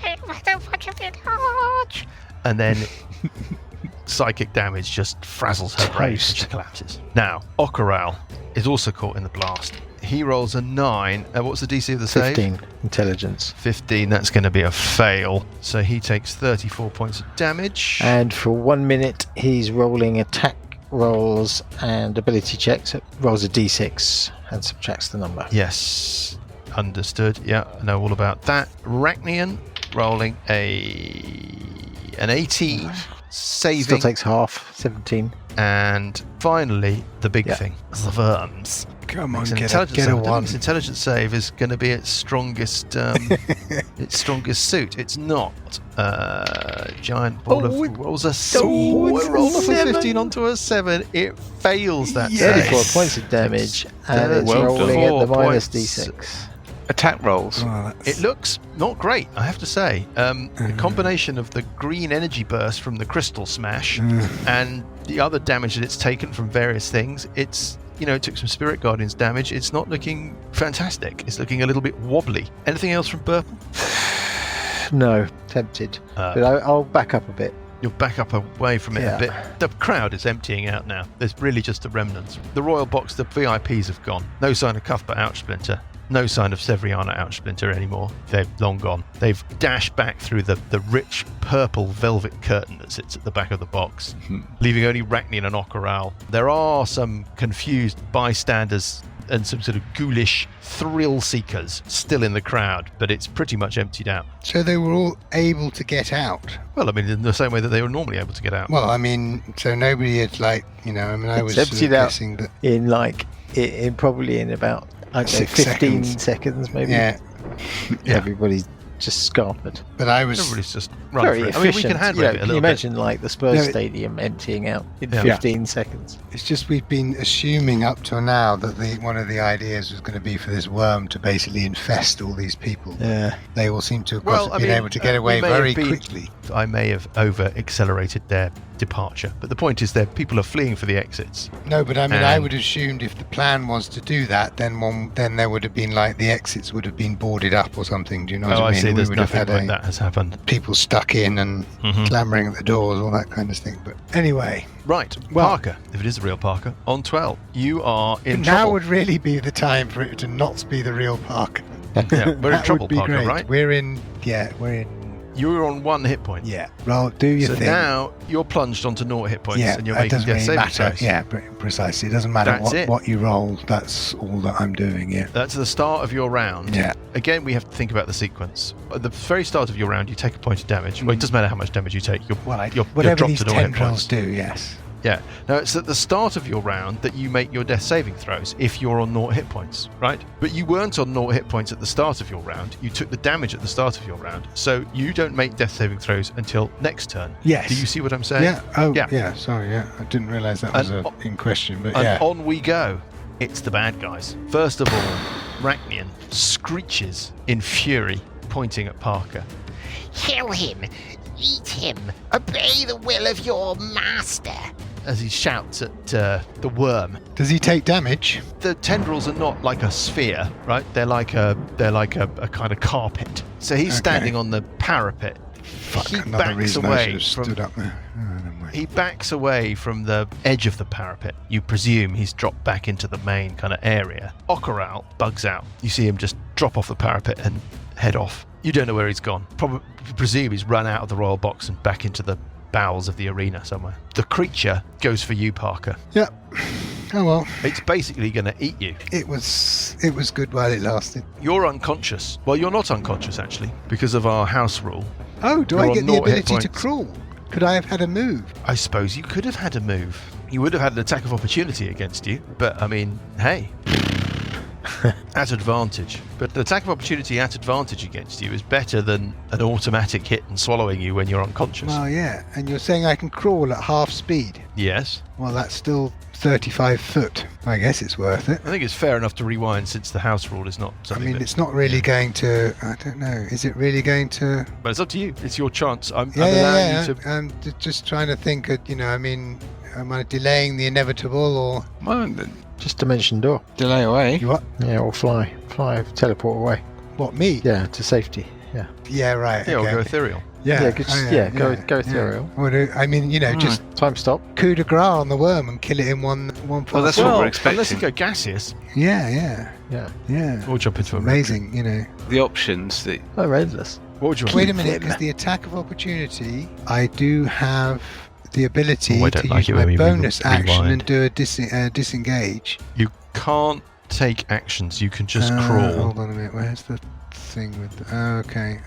I don't want to be large. And then psychic damage just frazzles her brain and she collapses. Now, Okaral is also caught in the blast. He rolls a 9. What's the DC of the save? 15 intelligence. 15, that's going to be a fail. So he takes 34 points of damage. And for 1 minute, he's rolling attack rolls and ability checks. It rolls a d6 and subtracts the number. Yes, understood. Yeah, I know all about that. Rachnian rolling an 18, saving. Still takes half, 17. And finally, the big thing, the worms. Come on, Its get intelligence a save. I don't think one. its intelligence save is going to be its strongest suit. It's not. Giant ball of rolls a roll off a 15 onto a 7. It fails that save. 34 points of damage, and it's Well rolling done. at the 4 minus points. d6. Attack rolls. It looks not great, I have to say. The combination of the green energy burst from the crystal smash and the other damage that it's taken from various things, it took some Spirit Guardians damage. It's not looking fantastic. It's looking a little bit wobbly. Anything else from Burple? No, tempted. But I'll back up a bit. You'll back up away from it a bit. The crowd is emptying out now. There's really just the remnants. The Royal Box, the VIPs have gone. No sign of Cuthbert Outsplinter. No sign of Severiana Outsplinter anymore. They're long gone. They've dashed back through the rich purple velvet curtain that sits at the back of the box, leaving only Rachnian and Okaral. There are some confused bystanders and some sort of ghoulish thrill seekers still in the crowd, but it's pretty much emptied out. So they were all able to get out. Well, I mean, in the same way that they were normally able to get out. Well, I mean, so nobody had I was It's emptied out guessing that in probably in about 15 seconds. seconds maybe. Yeah. Everybody's just scarpered. But I was Everybody's just run Very for it. efficient. I mean, we can hand wave it a Can you little bit. imagine like the Spurs No, Stadium emptying out in Yeah. 15 seconds? It's just we've been assuming up till now that one of the ideas was going to be for this worm to basically infest all these people. Yeah. They all seem to have Well, been able to get away we may have very been- quickly. I may have over-accelerated their departure, but the point is that people are fleeing for the exits. No, but I mean, I And- would have assumed if the plan was to do that, then there would have been the exits would have been boarded up or something. Do you know what Oh, I I mean? see. We There's would have nothing had like that has happened. people stuck in and Mhm. clamoring at the doors, all that kind of thing. But anyway, Right, Well- Parker, if it is a real Parker, on 12. You are in now trouble. would really be the time for it to not be the real Parker. Yeah, we're in That trouble, would be Parker, great. right? We're in. You You're on 1 hit point. Yeah. Well, do your So thing. now you're plunged onto 0 hit points, Yeah, and you're it making doesn't death really saving matter. throws. Yeah, precisely. It doesn't matter That's what you roll. That's all that I'm doing. Yeah. That's the start of your round. Yeah. Again, we have to think about the sequence. At the very start of your round, you take a point of damage. Well, it doesn't matter how much damage you take. You're Whatever dropped these to 0 hit tendrils points. do. Yes. Yeah. Now, it's at the start of your round that you make your death saving throws if you're on 0 hit points, right? But you weren't on 0 hit points at the start of your round. You took the damage at the start of your round. So you don't make death saving throws until next turn. Yes. Do you see what I'm saying? Yeah. Oh. Yeah. Yeah. Sorry. Yeah. I didn't realise that was in question. But And yeah. on we go. It's the bad guys. First of all, Rachnian screeches in fury, pointing at Parker. Kill him! Eat him! Obey the will of your master! As he shouts at the worm. Does he take damage? The tendrils are not like a sphere, right? They're like a kind of carpet. So he's standing on the parapet. Fuck, He another backs reason I away should have from- stood up there. Oh, never mind. He backs away from the edge of the parapet. You presume he's dropped back into the main kind of area. Okaral bugs out. You see him just drop off the parapet and head off. You don't know where he's gone. Probably presume he's run out of the royal box and back into the bowels of the arena somewhere. The creature goes for you, Parker. Yep. Oh well. It's basically going to eat you. It was good while it lasted. You're unconscious. Well, you're not unconscious, actually, because of our house rule. Oh, do You're I on get the 0 hit ability to points. crawl? Could I have had a move? I suppose you could have had a move. You would have had an attack of opportunity against you, but I mean, hey. At advantage. But an attack of opportunity at advantage against you is better than an automatic hit and swallowing you when you're unconscious. Well, yeah. And you're saying I can crawl at half speed? Yes. Well, that's still 35 foot. I guess it's worth it. I think it's fair enough to rewind since the house rule is not I something mean, that- it's not really going to... I don't know. Is it really going to... But it's up to you. It's your chance. I'm Yeah, allowing yeah. you to... I'm just trying to think, I mean, am I delaying the inevitable or... Well, Just dimension door. delay away. You what? Yeah, or fly. Teleport away. What, me? Yeah, to safety. Yeah. Yeah, right. Yeah, okay. or go ethereal. Yeah, Yeah, just- go ethereal. Well, I mean, just Time stop. coup de grace on the worm and kill it in one pass. Well, that's what we're expecting. Unless you go gaseous, Yeah. Yeah. or jump into a Amazing, The options that Oh, endless. What would you Wait a keep minute, him? because the attack of opportunity, I do have the ability Oh, I to don't like use it my when we bonus action rewind. and do a disengage. You can't take actions. You can just crawl. Hold on a minute. Where's the thing with the... okay.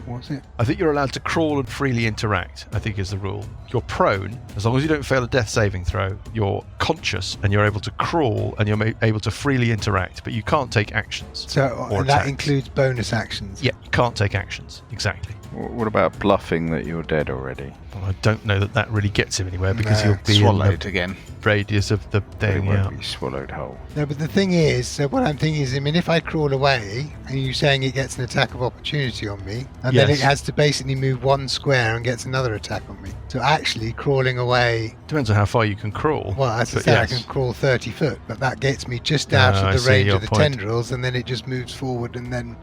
What was it? I think you're allowed to crawl and freely interact, I think is the rule. You're prone, as long as you don't fail a death saving throw, you're conscious and you're able to crawl and you're able to freely interact, but you can't take actions. So Or and that attacks. includes bonus actions. Yeah, you can't take actions, exactly. What about bluffing that you're dead already? Well, I don't know that really gets him anywhere because No. he'll be swallowed in the again. radius of the But it thing. won't Yeah. be swallowed whole. No, but the thing is, so what I'm thinking is, I mean, if I crawl away and you're saying it gets an attack of opportunity on me, and then Yes. it has to basically move one square and gets another attack on me. So actually crawling away, Depends on how far you can crawl. well, as I but said, yes. I can crawl 30 foot, but that gets me just out I of the see range your of the point. tendrils, and then it just moves forward, and then...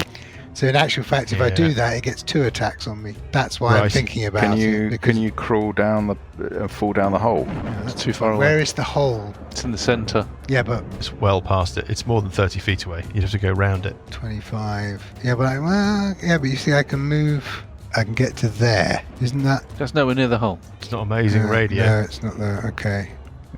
So in actual fact, if I Yeah. do that, it gets 2 attacks on me. That's why I'm Right. thinking about Can it. you because- can you crawl down the fall down the hole? It's too far away. Where is the hole? It's in the centre. Yeah, but It's well past it. It's more than 30 feet away. You'd have to go round it. 25. Yeah, but but you see, I can move. I can get to there. Isn't that? That's nowhere near the hole. It's not amazing radio. No, it's not there. Okay.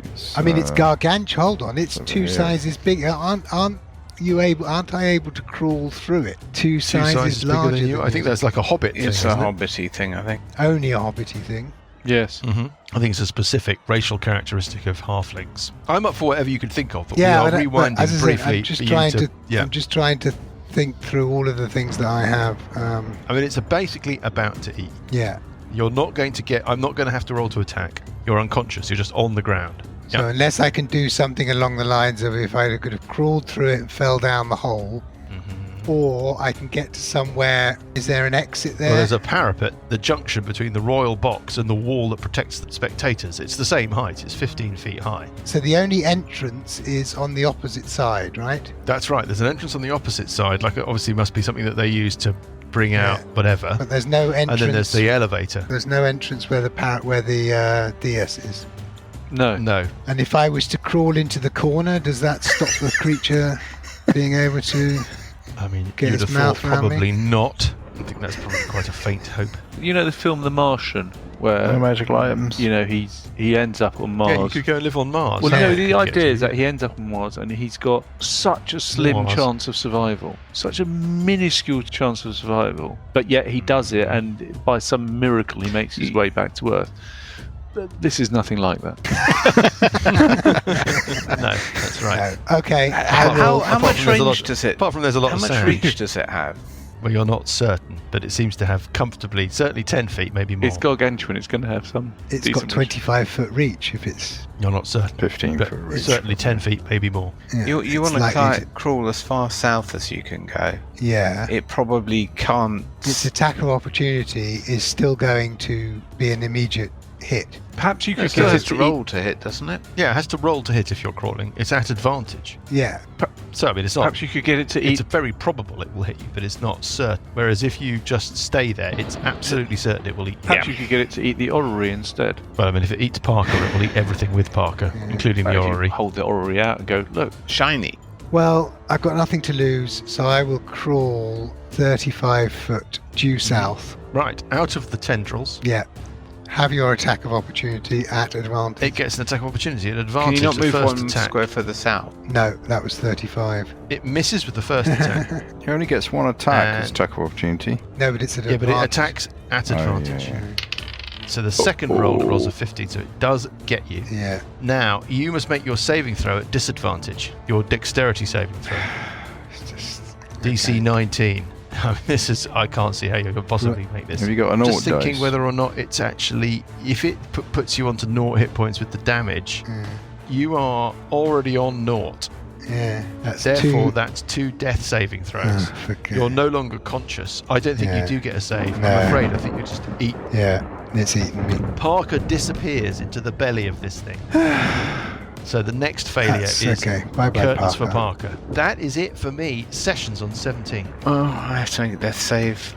It's, I mean, it's uh, gargantuan. Hold on, it's over 2 here. sizes big. Aren't I able to crawl through it? 2 Two sizes sizes bigger larger than you. I think that's like a hobbit thing. It's a isn't it? hobbity thing, I think. only a hobbity thing. Yes. Mhm. I think it's a specific racial characteristic of halflings. I'm up for whatever you can think of, but Yeah, we are but rewinding as I said, briefly I'm just for you trying to. Yeah, I'm just trying to think through all of the things that I have. I mean, it's basically about to eat. Yeah. You're not going to get. I'm not going to have to roll to attack. You're unconscious. You're just on the ground. So Yeah. unless I can do something along the lines of if I could have crawled through it and fell down the hole, or I can get to somewhere. Is there an exit there? Well, there's a parapet, the junction between the royal box and the wall that protects the spectators. It's the same height. It's 15 feet high. So the only entrance is on the opposite side, right? That's right. There's an entrance on the opposite side. Like, it obviously must be something that they use to bring out whatever. But there's no entrance. And then there's the elevator. There's no entrance where the dais is. No. No. And if I was to crawl into the corner, does that stop the creature being able to? I mean, Get you'd his have thought mouth around me? probably not. I think that's probably quite a faint hope. You know the film The Martian, where No magical items. you know he ends up on Mars. Yeah, you could go and live on Mars. Well, Yeah. no, the Could idea get is you. that he ends up on Mars and he's got such a slim Mars. chance of survival, such a minuscule chance of survival, but yet he does it, and by some miracle he makes his way back to Earth. But this is nothing like that. No, that's right. No. Okay. How apart much from there's a range lot- does it? Apart from there's a lot How of much sand. reach does it have? Well, you're not certain, but it seems to have comfortably, certainly 10 feet, maybe more. It's gargantuan. It's going to have some. It's decent got 25-foot reach if it's. You're not certain. 15 but foot reach. certainly 10 feet, maybe more. Yeah, You it's want to likely crawl as far south as you can go. Yeah. It probably can't. Its attack of opportunity is still going to be an immediate hit. Perhaps you could It still get has it to to roll to hit, doesn't it? Yeah, it has to roll to hit if you're crawling. It's at advantage. Yeah. So, I mean, it's not. Perhaps you could get it to It's eat. very probable it will hit you, but it's not certain. Whereas if you just stay there, it's absolutely certain it will eat you. Perhaps you could get it to eat the orrery instead. Well, I mean, if it eats Parker, it will eat everything with Parker, including the Perhaps you orrery. hold the orrery out and go, look. Shiny. Well, I've got nothing to lose, so I will crawl 35 foot due south. Right, out of the tendrils, Yeah. Have your attack of opportunity at advantage. it gets an attack of opportunity at Can advantage. you not the move first one attack. square further south? No, that was 35. It misses with the first attack. He only gets one attack as And- attack of opportunity. No, but it's at Yeah, but it advantage. attacks at Oh, advantage. yeah. So the second roll rolls a 15, so it does get you. Yeah. Now, you must make your saving throw at disadvantage. Your dexterity saving throw. It's just, DC okay. 19. This is, I can't see how you could possibly make this. Have you got an Just auto thinking dice? whether or not it's actually, if it puts you onto 0 hit points with the damage, you are already on 0. Yeah. That's Therefore, two. that's 2 death saving throws. Forget. You're no longer conscious. I don't think Yeah. you do get a save. No. I'm afraid. I think you just eat. Yeah, it's eating me. Parker disappears into the belly of this thing. So the next failure That's is okay. Bye-bye, curtains for Parker. Parker. That is it for me. Sessions on 17. Oh, I have to make a death save.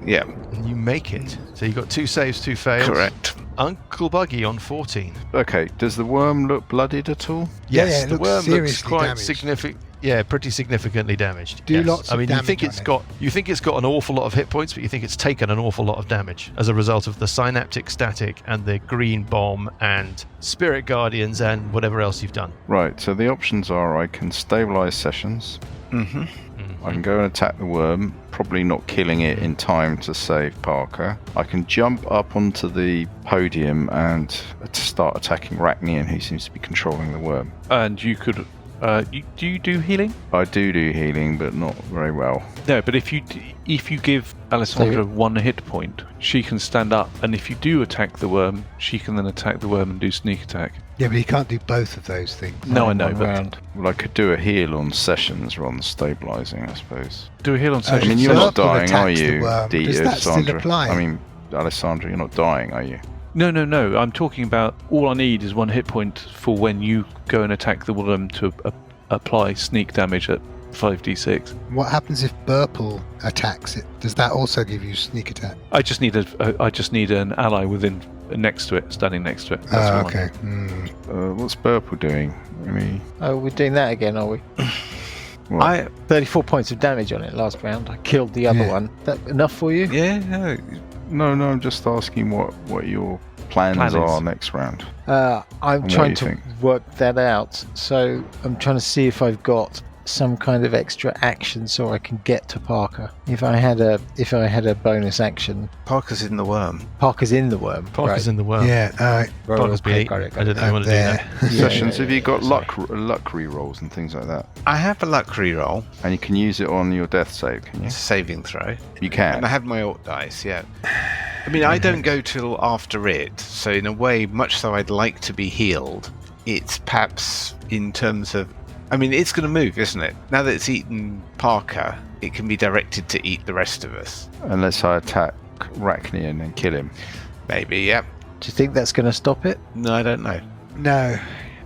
Yeah, And you make it. So you got 2 saves, 2 fails. correct. Uncle Buggy on 14. Okay, does the worm look bloodied at all? Yeah, Yes, it the looks worm looks seriously quite damaged. significant. Yeah, pretty significantly damaged. Do yes. lots I of mean, you damage think on it's it. got an awful lot of hit points, but you think it's taken an awful lot of damage as a result of the synaptic static and the green bomb and spirit guardians and whatever else you've done. Right, so the options are I can stabilize sessions, Mm-hmm. I can go and attack the worm, probably not killing it in time to save Parker. I can jump up onto the podium and start attacking Rachnian, who seems to be controlling the worm. And you could. Do you do healing? I do healing, but not very well. No, but if you give Alessandra 1 hit point, she can stand up, and if you do attack the worm, she can then attack the worm and do sneak attack. Yeah, but he can't do both of those things. No, I know, One but round. Well, I could do a heal on sessions rather than stabilizing, I suppose. do a heal on I session. mean, you're not Purple dying, are attacks the you, worm. Does that still Alessandra? apply? I mean, Alessandra, you're not dying, are you? No. I'm talking about all I need is 1 hit point for when you go and attack the worm to apply sneak damage at 5d6. What happens if Burple attacks it? Does that also give you sneak attack? I just need an ally next to it, standing next to it. That's all I Okay. need. What's Burple doing? I mean, Oh, we're doing that again, are we? well, I 34 points of damage on it last round. I killed the other Yeah. one. That enough for you? yeah, no. no, I'm just asking what your plans Plan is. are next round. I'm what trying do you to think? work that out. So I'm trying to see if I've got some kind of extra action so I can get to Parker. If I had a bonus action, Parker's in the worm. Parker's in the worm. Parker's in the worm. Yeah, alright. Parker's been Okay, eaten. got it. I don't know if you want to do There. that. Sessions, have you got luck re-rolls and things like that? I have a luck reroll. And you can use it on your death save, can you? It's a saving throw. You And can. I have my alt dice, yeah. I mean, I don't go till after it, so in a way, much though I'd like to be healed, it's perhaps in terms of... I mean, it's going to move, isn't it? Now that it's eaten Parker, it can be directed to eat the rest of us. Unless I attack Rachnian and kill him. Maybe, yeah. Do you think that's going to stop it? No, I don't know. No.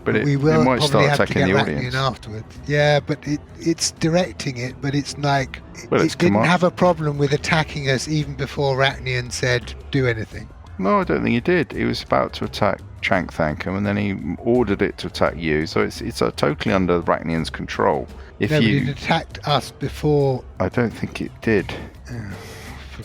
But we it will might probably start have to attacking get the Rachnian audience. afterwards. Yeah, but it's directing it, but it's like Well, it it's didn't command- have a problem with attacking us even before Rachnian said do anything. No, I don't think he did. He was about to attack Trank Thankum, and then he ordered it to attack you. So it's totally under Rachnian's control. If No, but you, it attacked us before. I don't think it did.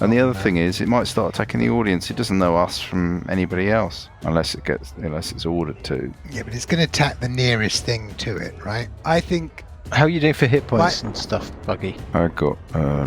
And the other thing is, it might start attacking the audience. It doesn't know us from anybody else, unless it's ordered to. Yeah, but it's going to attack the nearest thing to it, right? I think. How are you doing for hit points and stuff, Buggy? I got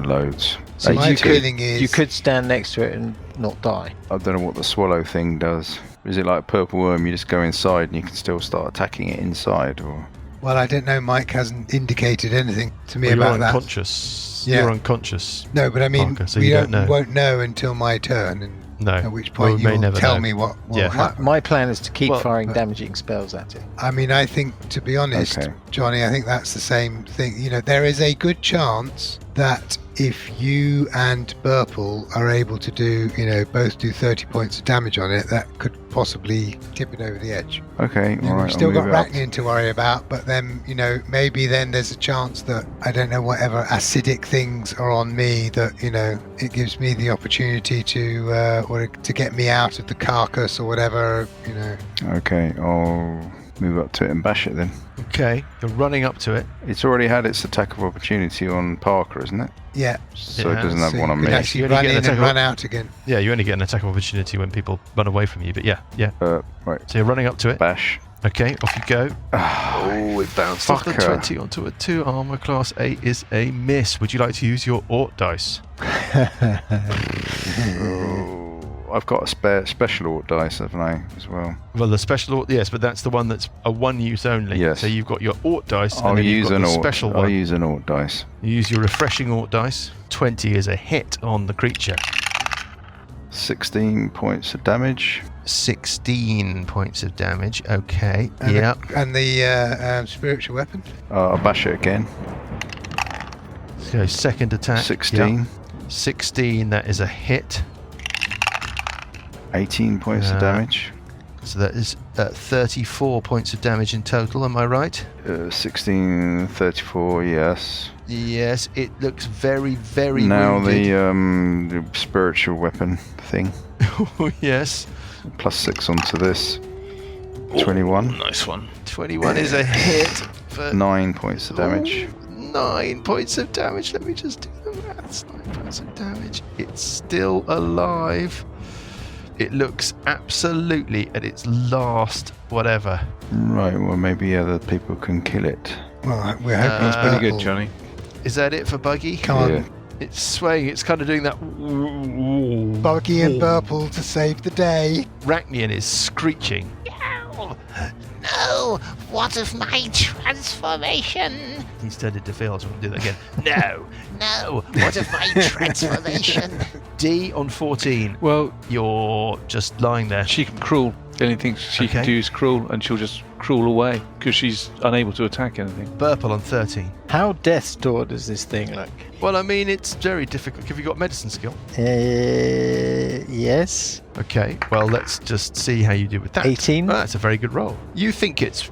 loads. So my feeling is you could stand next to it and not die. I don't know what the swallow thing does. Is it like a purple worm? You just go inside and you can still start attacking it inside, or? Well, I don't know. Mike hasn't indicated anything to me Well, about you're that. unconscious. Yeah. You're unconscious. No, but I mean, Parker, so we you don't know. won't know until my turn, and No. at which Well, point we may you'll never tell know. me what will Yeah. happen. My plan is to keep Well, firing but- damaging spells at it. I mean, I think, to be honest, Okay. Johnny, I think that's the same thing. You know, there is a good chance that if you and Burple are able to do, both do 30 points of damage on it, that could possibly tip it over the edge. Okay, all right. We've still I'll got move it up. Rachnian to worry about, but then, maybe then there's a chance that, I don't know, whatever acidic things are on me, that, it gives me the opportunity to, or to get me out of the carcass or whatever, Okay, I'll move up to it and bash it then. Okay, you're running up to it. It's already had its attack of opportunity on Parker, isn't it? Yeah. So Yeah, it doesn't have So one you on can me. actually You only run get an in and attack run out again. Yeah, you only get an attack of opportunity when people run away from you. But yeah. Right, So you're running up to it. bash. Okay, off you go. Oh, it bounced off the Fucker. 20 onto a 2 armor. Class 8 is a miss. Would you like to use your Ort dice? Oh, I've got a spare special Ort dice, haven't I, as well? Well, the special Ort, yes, but that's the one that's a one use only. Yes. So you've got your Ort dice, I'll and then you've use got an the Ort. special I'll one. use an Ort dice. You use your refreshing Ort dice. 20 is a hit on the creature. 16 points of damage. 16 points of damage. Okay. And Yeah. And the spiritual weapon? I'll bash it again. So second attack. 16. Yeah. 16. That is a hit. 18 points of damage. So that is 34 points of damage in total. Am I right? 16, 34, yes. Yes. It looks very, very Now wounded. the spiritual weapon thing. Yes. Plus 6 onto this. 21. Nice one. 21 is a hit. For 9 points of damage. 9 points of damage. Let me just do the maths. 9 points of damage. It's still alive. It looks absolutely at its last whatever. Right, well, maybe other people can kill it. Well, we're hoping it's Pretty purple. good, Johnny. Is that it for Buggy? Come on, Yeah. It's swaying. It's kind of doing that. Buggy and Burple to save the day. Rachnian is screeching. No! No! What of my transformation? He's turned into Phil, so we'll do that again. No! No! What of my transformation? D on 14. Well, You're just lying there. she can crawl. The only thing she can Okay. do is crawl, and she'll just crawl away because she's unable to attack anything. Burple on 13. How death's door does this thing look? Well, I mean, it's very difficult. Have you got medicine skill? Yes. Okay, well, let's just see how you do with that. 18. Well, that's a very good roll. You think it's,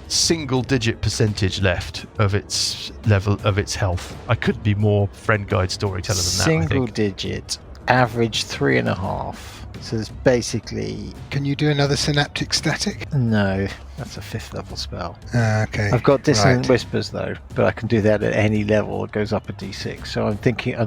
single-digit percentage left of its level of its health. I could be more friend guide storyteller than that, I Single think. digit. Average 3.5. So it's basically Can you do another synaptic static? no. That's a 5th level spell. Okay. I've got dissonant Right. whispers though, but I can do that at any level. It goes up a d6. So I'm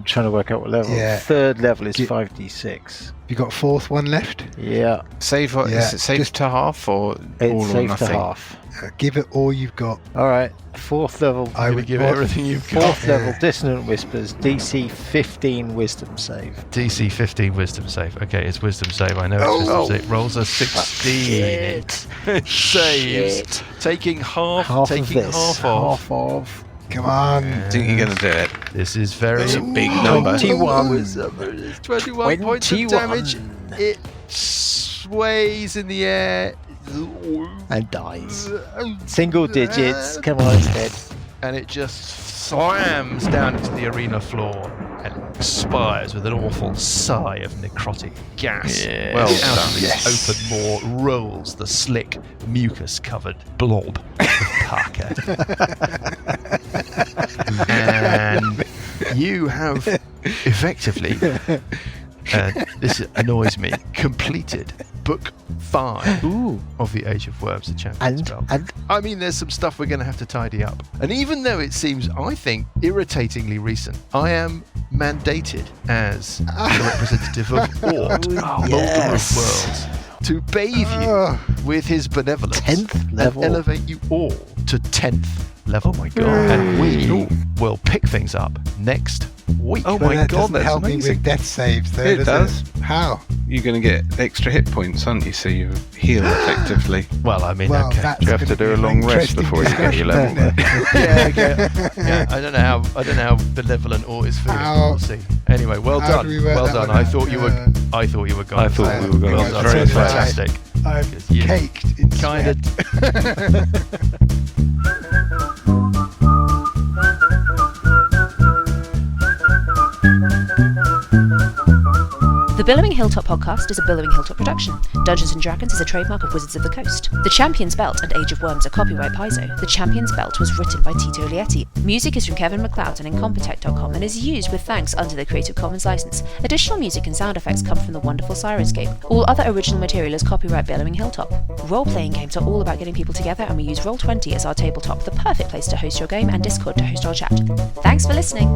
trying to work out what level. Yeah. 3rd level is Do- 5d6. You got fourth one left? Yeah, Save what? Yeah, Is it save just- to half or it's all or safe to nothing? half. Give it all you've got. All right, 4th level. I Gonna would give it everything you've got. 4th level dissonant whispers. DC 15 wisdom save. DC 15 wisdom save. Okay, it's wisdom save. I know it's wisdom save. Rolls a 16. It saves. Taking half. Half taking of this. half off. Half of. Come on. I think you're going to do it. This is very. It's a big number. 21. It's 21 points of 21. damage. It sways in the air. And dies. Single digits. Come on, it's dead. And it just slams down into the arena floor and expires with an awful sigh of necrotic gas. Yeah. Well, Well out of its open maw rolls the slick, mucus-covered blob of Parker. And you have effectively and this annoys me, completed Book 5 of the Age of Worms, the Champion's Belt. I mean, there's some stuff we're going to have to tidy up. And even though it seems, I think, irritatingly recent, I am mandated as the representative of Ort, Molder of Worlds, to bathe you with his benevolence 10th level. and elevate you all to 10th level. Oh my god. And we will pick things up next week. Oh But my that god, doesn't that's help me amazing. with death saves, though. It does. How? You're going to get extra hit points, aren't you? So you heal effectively. Well, I mean, Well, okay. that's You have to gonna do be a an long rest interesting before you get your level. discussion, Yeah, I don't know how benevolent Ort is feeling. How- We'll see. Anyway, well how done. do we work Well that done. one I out? thought you were gone. I thought we were going. Well to done. say That's that. fantastic. I'm You caked in Kind sweat. The Billowing Hilltop podcast is a Billowing Hilltop production. Dungeons & Dragons is a trademark of Wizards of the Coast. The Champion's Belt and Age of Worms are copyright Paizo. The Champion's Belt was written by Tito Lietti. Music is from Kevin MacLeod and Incompetech.com and is used with thanks under the Creative Commons license. Additional music and sound effects come from the wonderful Sirenscape. All other original material is copyright Billowing Hilltop. Role-playing games are all about getting people together, and we use Roll20 as our tabletop, the perfect place to host your game, and Discord to host our chat. Thanks for listening!